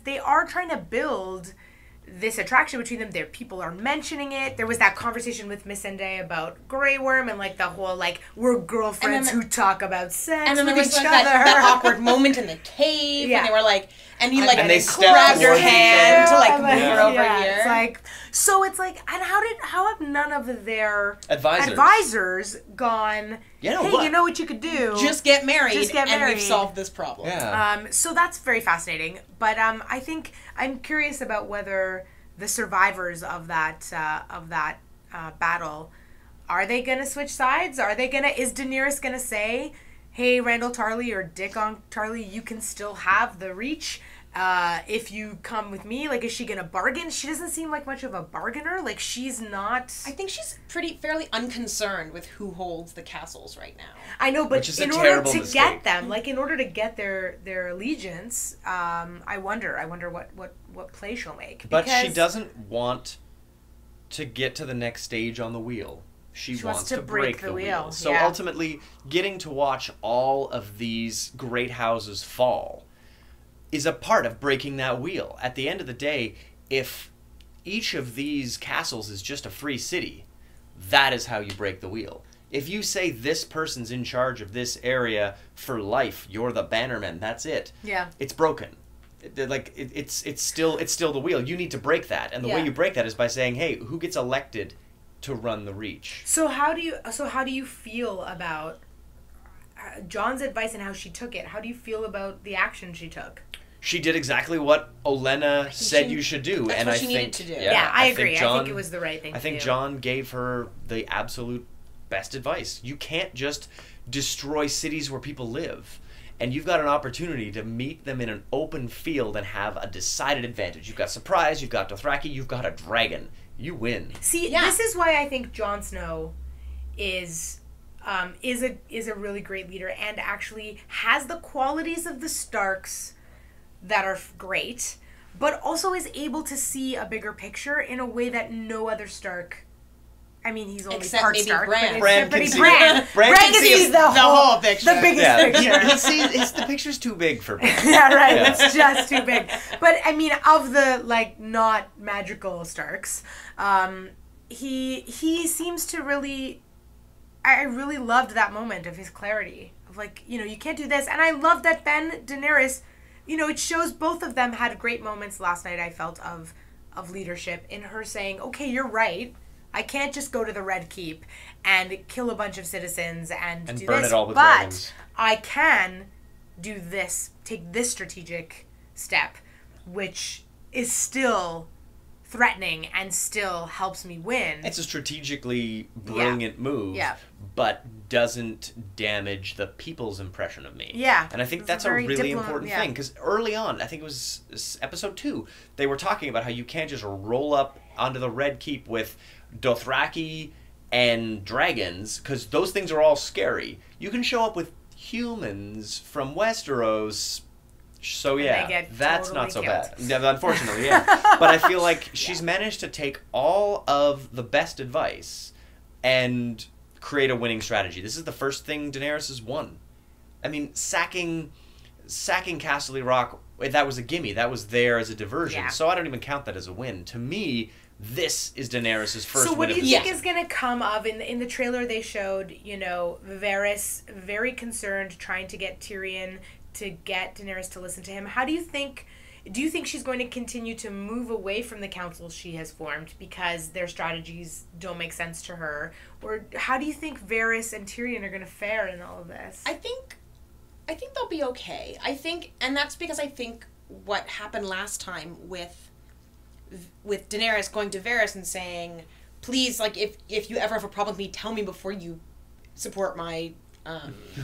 they are trying to build this attraction between them. People are mentioning it. There was that conversation with Missandei about Grey Worm and the whole we're girlfriends And then who talk about sex And then there with was each that other. awkward moment in the cave, Yeah. and they were and he And they stepped grabbed her towards each hand to And, move her over here. And how have none of their Advisors. gone, You know hey, what? you know what you could do? Just get married, Just get and married. we've solved this problem. Yeah. So that's very fascinating. But I think I'm curious about whether the survivors of that battle, are they gonna switch sides? Is Daenerys gonna say, hey, Randall Tarly or Dickon Tarly, you can still have the reach if you come with me? Is she gonna bargain? She doesn't seem like much of a bargainer. She's not. I think she's fairly unconcerned with who holds the castles right now. I know, but Which is a in order terrible to mistake. get them, in order to get their allegiance, I wonder what play she'll make. But she Because doesn't want to get to the next stage on the wheel. She wants to break the wheel. So yeah. ultimately, getting to watch all of these great houses fall is a part of breaking that wheel. At the end of the day, if each of these castles is just a free city, that is how you break the wheel. If you say this person's in charge of this area for life, you're the bannerman, that's it. Yeah. It's broken. It's still the wheel. You need to break that. And the way Yeah. you break that is by saying, hey, who gets elected to run the Reach? So how do you feel about John's advice and how she took it? How do you feel about the action she took? She did exactly what Olenna said you should do, that's and what I she think needed to do. Yeah, I think agree. I John- think it was the right thing I think to do. John gave her the absolute best advice. You can't just destroy cities where people live. And you've got an opportunity to meet them in an open field and have a decided advantage. You've got Surprise, you've got Dothraki, you've got a dragon. You win. See, Yeah. this is why I think Jon Snow is a really great leader and actually has the qualities of the Starks that are great, but also is able to see a bigger picture in a way that no other Stark. I mean, he's only Except part maybe Stark, Bran. Bran but can it's see Bran. it. Bran can can see see the whole picture. the biggest Yeah, picture. the picture's too big for Bran. Yeah, right. Yeah. It's just too big. But I mean, of the not magical Starks, he seems to really. I really loved that moment of his clarity of you can't do this, and I love that then Daenerys, it shows both of them had great moments last night. I felt of leadership in her saying, okay, you're right. I can't just go to the Red Keep and kill a bunch of citizens and do burn this, it all with but dragons. I can do this, take this strategic step, which is still threatening and still helps me win. It's a strategically brilliant move, Yeah. but doesn't damage the people's impression of me. Yeah. And I think It's that's a very really important yeah. thing, because early on, I think it was episode 2, they were talking about how you can't just roll up onto the Red Keep with Dothraki and dragons, because those things are all scary. You can show up with humans from Westeros. So yeah, that's totally not so killed. bad. Yeah, unfortunately, yeah. But I feel like she's managed to take all of the best advice and create a winning strategy. This is the first thing Daenerys has won. I mean, sacking Casterly Rock, that was a gimme. That was there as a diversion. Yeah. So I don't even count that as a win. To me, this is Daenerys' first So win what of do the you think season. is going to come of in the trailer they showed, Varys very concerned trying to get Tyrion to get Daenerys to listen to him. Do you think she's going to continue to move away from the council she has formed because their strategies don't make sense to her? Or how do you think Varys and Tyrion are going to fare in all of this? I think they'll be okay. And that's because I think what happened last time with Daenerys going to Varys and saying, please, like, if you ever have a problem with me, tell me before you support my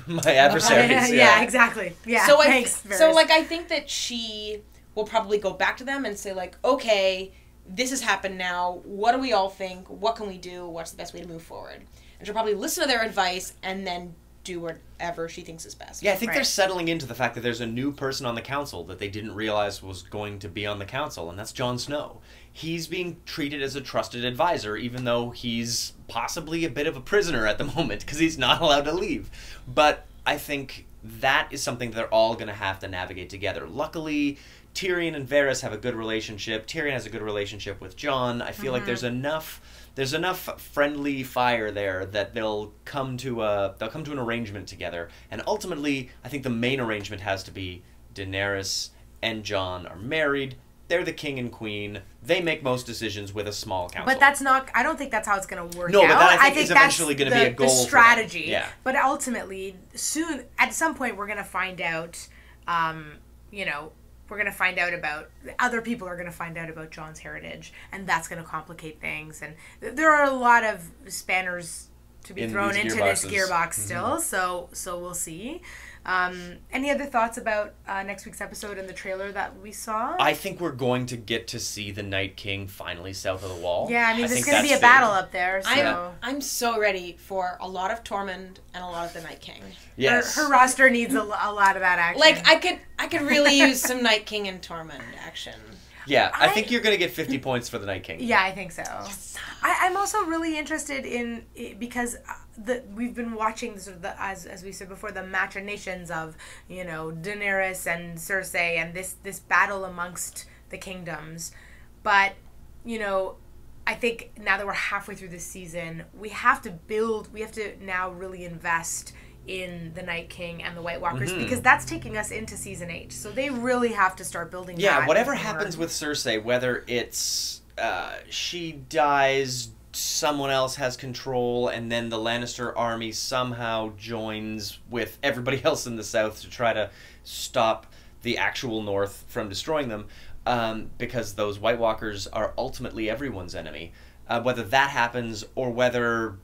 My adversaries. Yeah, exactly. Yeah. So thanks, I think that she will probably go back to them and say, like, okay, this has happened now. What do we all think? What can we do? What's the best way to move forward? And she'll probably listen to their advice and then do whatever she thinks is best. Yeah, I think they're settling into the fact that there's a new person on the council that they didn't realize was going to be on the council, and that's Jon Snow. He's being treated as a trusted advisor, even though he's possibly a bit of a prisoner at the moment, because he's not allowed to leave. But I think that is something they're all going to have to navigate together. Luckily, Tyrion and Varys have a good relationship. Tyrion has a good relationship with Jon. I feel like there's enough friendly fire there that they'll come to an arrangement together. And ultimately, I think the main arrangement has to be Daenerys and Jon are married. They're the king and queen. They make most decisions with a small council. But that's not. I don't think that's how it's going to work. No, out. but that I think is that's eventually going to be a goal. The strategy. For them. Yeah. But ultimately, soon, at some point, we're going to find out. We're going to find out about other people are going to find out about Jon's heritage, and that's going to complicate things. And there are a lot of spanners to be thrown into this gearbox still. So we'll see. Any other thoughts about next week's episode and the trailer that we saw? I think we're going to get to see the Night King finally south of the Wall. Yeah, I mean, there's going to be a battle up there. So. I'm so ready for a lot of Tormund and a lot of the Night King. Yes. Her roster needs a lot of that action. Like, I could really use some Night King and Tormund action. Yeah, I think you're going to get 50 points for the Night King. Yeah, I think so. Yes. I'm also really interested in because we've been watching sort of as we said before, the machinations of Daenerys and Cersei and this battle amongst the kingdoms, but I think now that we're halfway through this season, we have to now really invest in the Night King and the White Walkers because that's taking us into season 8. So they really have to start building. Yeah, whatever happens with Cersei, whether it's she dies, someone else has control, and then the Lannister army somehow joins with everybody else in the South to try to stop the actual North from destroying them, because those White Walkers are ultimately everyone's enemy. Whether that happens or whether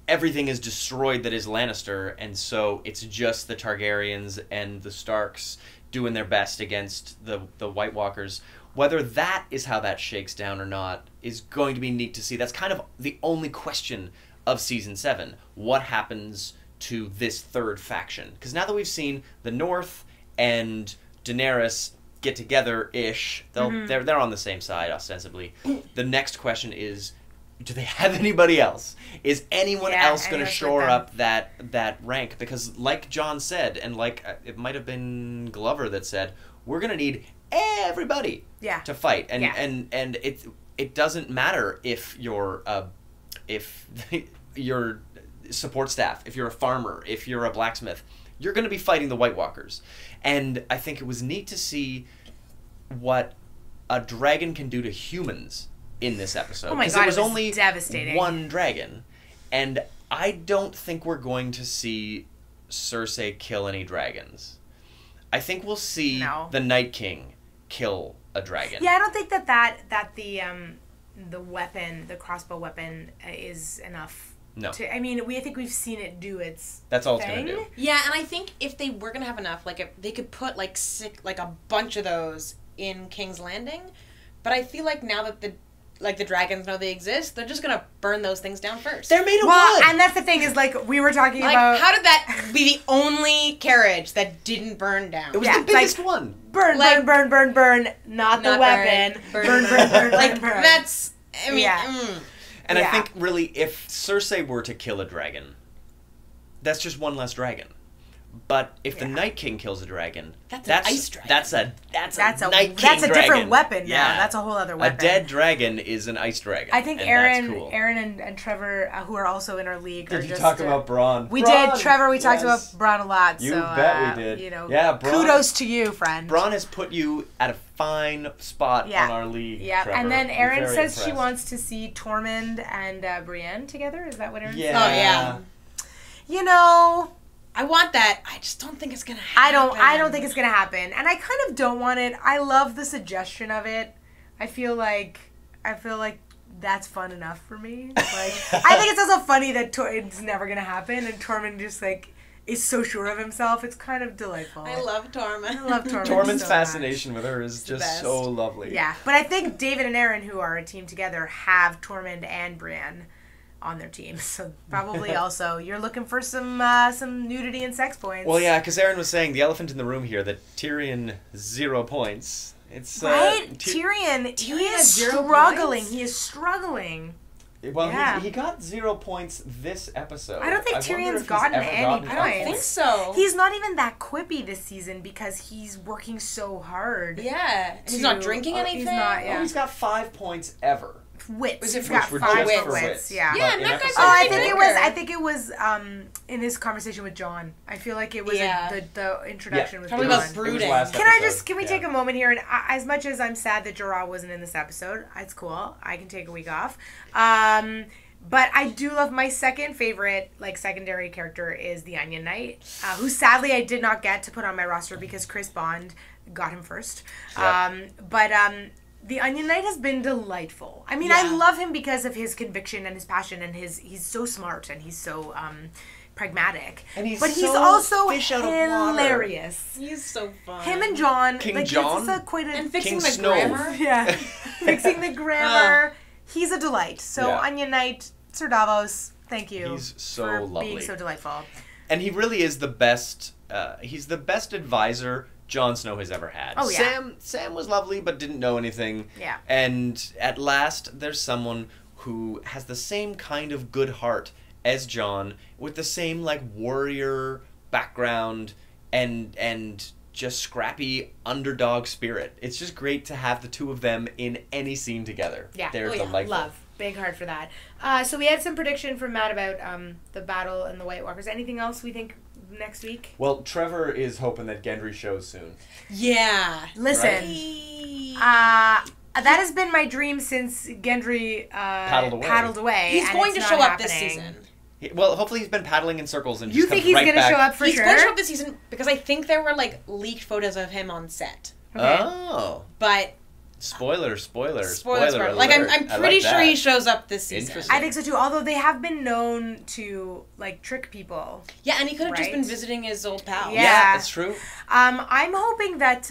everything is destroyed that is Lannister, and so it's just the Targaryens and the Starks doing their best against the White Walkers. Whether that is how that shakes down or not is going to be neat to see. That's kind of the only question of Season 7. What happens to this third faction? Because now that we've seen the North and Daenerys get together-ish, they're on the same side, ostensibly. The next question is, do they have anybody else? Is anyone else going to shore up that rank? Because like Jon said, and like it might have been Glover that said, we're going to need everybody to fight. And it doesn't matter if you're your support staff, if you're a farmer, if you're a blacksmith, you're going to be fighting the White Walkers. And I think it was neat to see what a dragon can do to humans in this episode. Oh my God, because it was only devastating. One dragon. And I don't think we're going to see Cersei kill any dragons. I think we'll see the Night King kill a dragon. Yeah, I don't think that the weapon, the crossbow weapon, is enough. No. I think we've seen it do its That's all it's thing. going to do. Yeah, and I think if they were gonna have enough, like, if they could put like a bunch of those in King's Landing, but I feel like now that the dragons know they exist, they're just gonna burn those things down first. They're made of Well, wood. and that's the thing is, like, we were talking like, about... how did that be the only carriage that didn't burn down? It was Yeah, the biggest one. Burn, like- burn, not the weapon. Burn, burn, like, burn. that's, I mean, Yeah. And I Yeah. think, really, if Cersei were to kill a dragon, that's just one less dragon. But if the Night King kills a dragon, That's an ice dragon. That's a Night King That's a different dragon. weapon now. Yeah. That's a whole other weapon. A dead dragon is an ice dragon. I think and Aaron, that's cool. and Trevor, who are also in our league, are Did you just... talk about Bronn? We Bronn! did, Trevor. We talked Yes. about Bronn a lot. You so, bet we did. You know, Yeah, Bronn- kudos to you, friend. Bronn has put you at a fine spot Yeah. on our league. Yeah, Trevor. and then We're Erin very says she impressed. wants to see Tormund and Brienne together. Is that what Erin Yeah. Oh, yeah. said? You know, I want that. I just don't think it's gonna happen. I don't think it's gonna happen, and I kind of don't want it. I love the suggestion of it. I feel like that's fun enough for me. Like, I think it's also funny that it's never gonna happen, and Tormund just like is so sure of himself. It's kind of delightful. I love Tormund. I love Tormund. Tormund's so fascination with her is the just best. so lovely. Yeah, but I think David and Aaron, who are a team together, have Tormund and Brienne on their team. So probably also you're looking for some nudity and sex points. Well, yeah, because Aaron was saying the elephant in the room here that Tyrion 0 points. It's right, Tyrion. He has is 0 struggling. points? He is struggling. Well, Yeah. he got 0 points this episode. I don't think wonder Tyrion's if he's gotten ever any gotten I don't points. think so. He's not even that quippy this season because he's working so hard. Yeah. And he's not drinking anything. He's not. Oh, Yeah. he's got 5 points ever. Wits. Was it He's for- got Which were 5 just wits. for wits. Yeah. Yeah, But and in that guy's episode Oh, I a two- think it was in his conversation with John. I feel like it was Yeah. the introduction with Probably John. about It was brooding. last Can I episode. can we take a moment here? And as much as I'm sad that Jorah wasn't in this episode, it's cool. I can take a week off. But I do love my second favorite, like, secondary character is the Onion Knight, who sadly I did not get to put on my roster because Chris Bond got him first. Yeah. But the Onion Knight has been delightful. I mean, Yeah. I love him because of his conviction and his passion, and he's so smart and he's so pragmatic. And he's but he's so also fish out of water. hilarious. He's so fun. Him and John, King like, John? this is quite a and fixing King the Snow. grammar. yeah, fixing the grammar. He's a delight. So Yeah. Onion Knight, Sir Davos, thank you. He's so for lovely. being so delightful. And he really is the best. He's the best advisor Jon Snow has ever had. Oh, yeah. Sam was lovely, but didn't know anything. Yeah. And at last, there's someone who has the same kind of good heart as Jon, with the same, like, warrior background and just scrappy underdog spirit. It's just great to have the two of them in any scene together. Yeah. They're Oh, yeah. delightful. Love. Big heart for that. So we had some prediction from Matt about the battle and the White Walkers. Anything else we think next week? Well, Trevor is hoping that Gendry shows soon. Yeah. Listen, Right. that has been my dream since Gendry paddled away. He's and going it's to not show up this happening. season. Well, hopefully he's been paddling in circles and You just think comes he's right going to back. show up for He's sure? going to show up this season because I think there were like leaked photos of him on set. Okay. Oh. But Spoiler. spoiler. alert. Like I'm I pretty like sure that. he shows up this season. Interesting. I think so too. Although they have been known to like trick people. Yeah, and he could have just Right. been visiting his old pal. Yeah. Yeah, that's true. I'm hoping that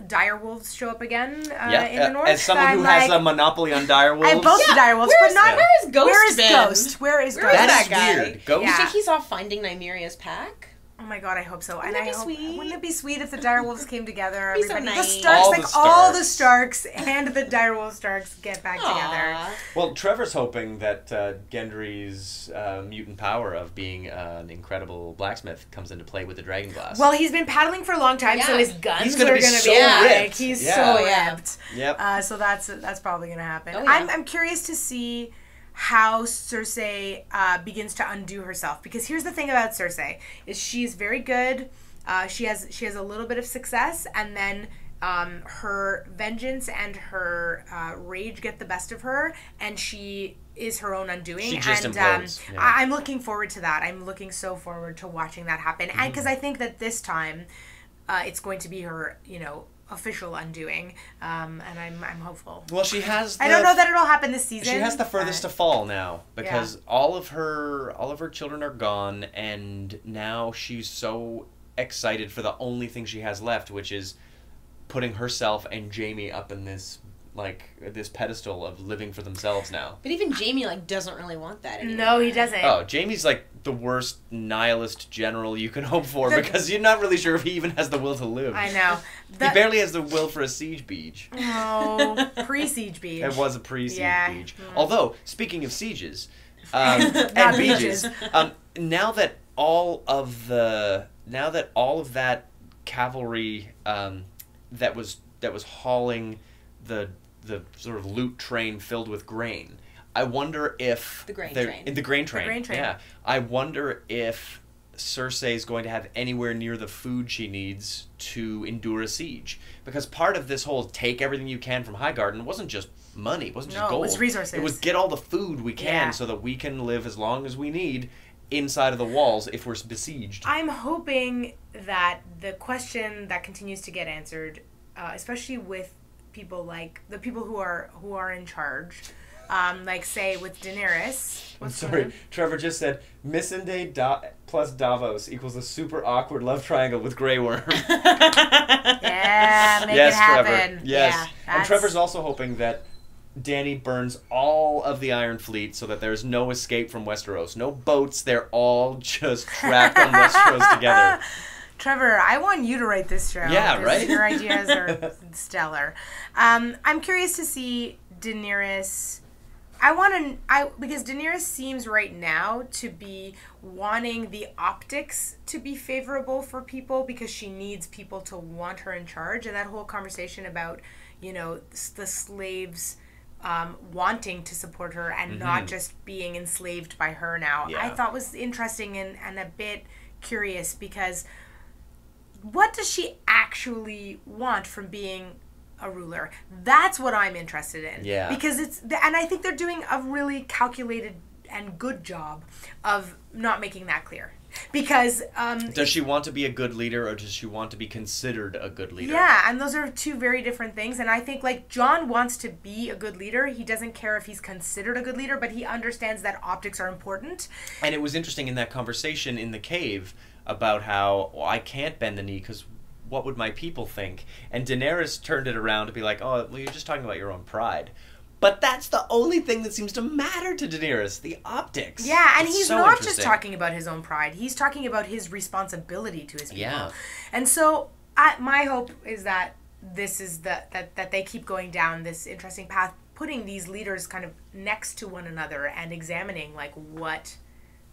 dire wolves show up again in the north. As someone I'm who has like, a monopoly on dire wolves. I have both the dire wolves, but not. Where is Ghost Where is been? Ghost? Where is Where Ghost? is That is guy? weird. Ghost. You Yeah. think he's off finding Nymeria's pack? Oh my god, I hope so. Wouldn't and it I be hope, sweet? Wouldn't it be sweet if the direwolves came together? Be so Everybody, nice. the Starks, All like the all the Starks. Starks and the direwolf Starks get back together. Aw. Well, Trevor's hoping that Gendry's mutant power of being an incredible blacksmith comes into play with the dragon glass. Well, he's been paddling for a long time, so Yeah. his guns He's gonna are be going to so be like ripped. he's Yeah. so Oh, yeah. ripped. Yep. So that's probably going to happen. Oh, yeah. I'm curious to see how Cersei begins to undo herself, because here's the thing about Cersei is she's very good. She has a little bit of success, and then her vengeance and her rage get the best of her, and she is her own undoing. She just and implodes, yeah. I'm looking forward to that. I'm looking so forward to watching that happen, and because I think that this time it's going to be her, official undoing, and I'm hopeful. Well, she has. I don't know that it'll happen this season. She has the furthest to fall now because all of her children are gone, and now she's so excited for the only thing she has left, which is putting herself and Jamie up in this pedestal of living for themselves now. But even Jamie doesn't really want that anymore. No, he doesn't. Oh, Jamie's the worst nihilist general you can hope for because you're not really sure if he even has the will to live. I know. He barely has the will for a siege beach. Oh, pre-siege beege. It was a pre-siege beach. Mm. Although, speaking of sieges and beaches, now that all of that cavalry that was hauling the sort of loot train filled with grain, I wonder if the grain train. Yeah, I wonder if Cersei is going to have anywhere near the food she needs to endure a siege, because part of this whole take everything you can from Highgarden wasn't just money, it wasn't just gold. It was resources. It was get all the food we can so that we can live as long as we need inside of the walls if we're besieged. I'm hoping that the question that continues to get answered, especially with people like the people who are in charge, say with Daenerys. I'm sorry, Trevor just said Missandei plus Davos equals a super awkward love triangle with Grey Worm. Yeah, make it happen. Trevor. Yes, Yeah, and Trevor's also hoping that Dany burns all of the Iron Fleet so that there's no escape from Westeros. No boats, they're all just trapped on Westeros together. Trevor, I want you to write this show. Yeah, right? Your ideas are stellar. I'm curious to see Daenerys. Because Daenerys seems right now to be wanting the optics to be favorable for people because she needs people to want her in charge. And that whole conversation about, the slaves wanting to support her and not just being enslaved by her now, I thought was interesting and a bit curious, because what does she actually want from being a ruler? That's what I'm interested in. Yeah. Because and I think they're doing a really calculated and good job of not making that clear. Because does she want to be a good leader, or does she want to be considered a good leader? Yeah, and those are two very different things. And I think Jon wants to be a good leader. He doesn't care if he's considered a good leader, but he understands that optics are important. And it was interesting in that conversation in the cave about how I can't bend the knee because what would my people think? And Daenerys turned it around to be like, oh, well, you're just talking about your own pride. But that's the only thing that seems to matter to Daenerys, the optics. Yeah, and he's not just talking about his own pride. He's talking about his responsibility to his people. Yeah. And so my hope is that this is that they keep going down this interesting path, putting these leaders kind of next to one another and examining what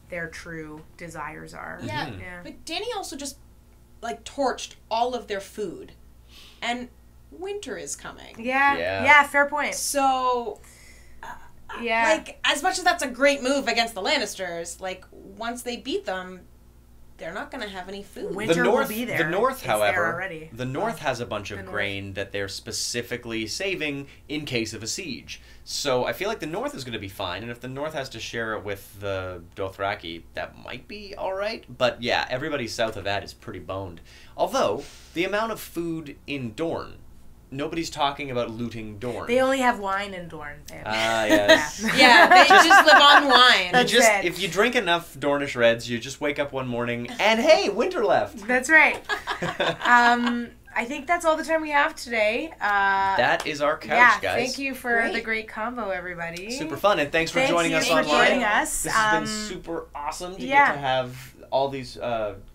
their true desires are. Yeah. But Dany also just torched all of their food, and winter is coming. Yeah, fair point. So as much as that's a great move against the Lannisters, once they beat them, they're not going to have any food. Winter will be there. The North, however, already. The North has a bunch of grain that they're specifically saving in case of a siege. So I feel like the North is going to be fine, and if the North has to share it with the Dothraki, that might be all right. But yeah, everybody south of that is pretty boned. Although, the amount of food in Dorne, nobody's talking about looting Dorne. They only have wine in Dorne. Yes. Yeah, they just live on wine. If you drink enough Dornish Reds, you just wake up one morning and hey, winter left. That's right. I think that's all the time we have today. That is our couch, guys. Thank you for the great combo, everybody. Super fun, and thanks for joining us online. Joining us. This has been super awesome to get to have all these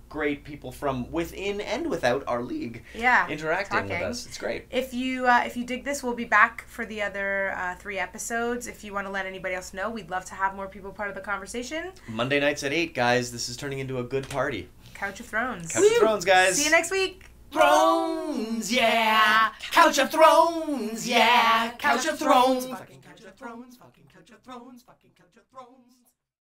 great people from within and without our league interacting with us. It's great. If you dig this, we'll be back for the other 3 episodes. If you want to let anybody else know, we'd love to have more people part of the conversation. Monday nights at 8, guys. This is turning into a good party. Couch of Thrones. Couch of Thrones, guys. See you next week. Thrones, yeah. Couch of Thrones, yeah. Couch of Thrones. Fucking Couch of Thrones. Fucking Couch of Thrones. Fucking Couch of Thrones.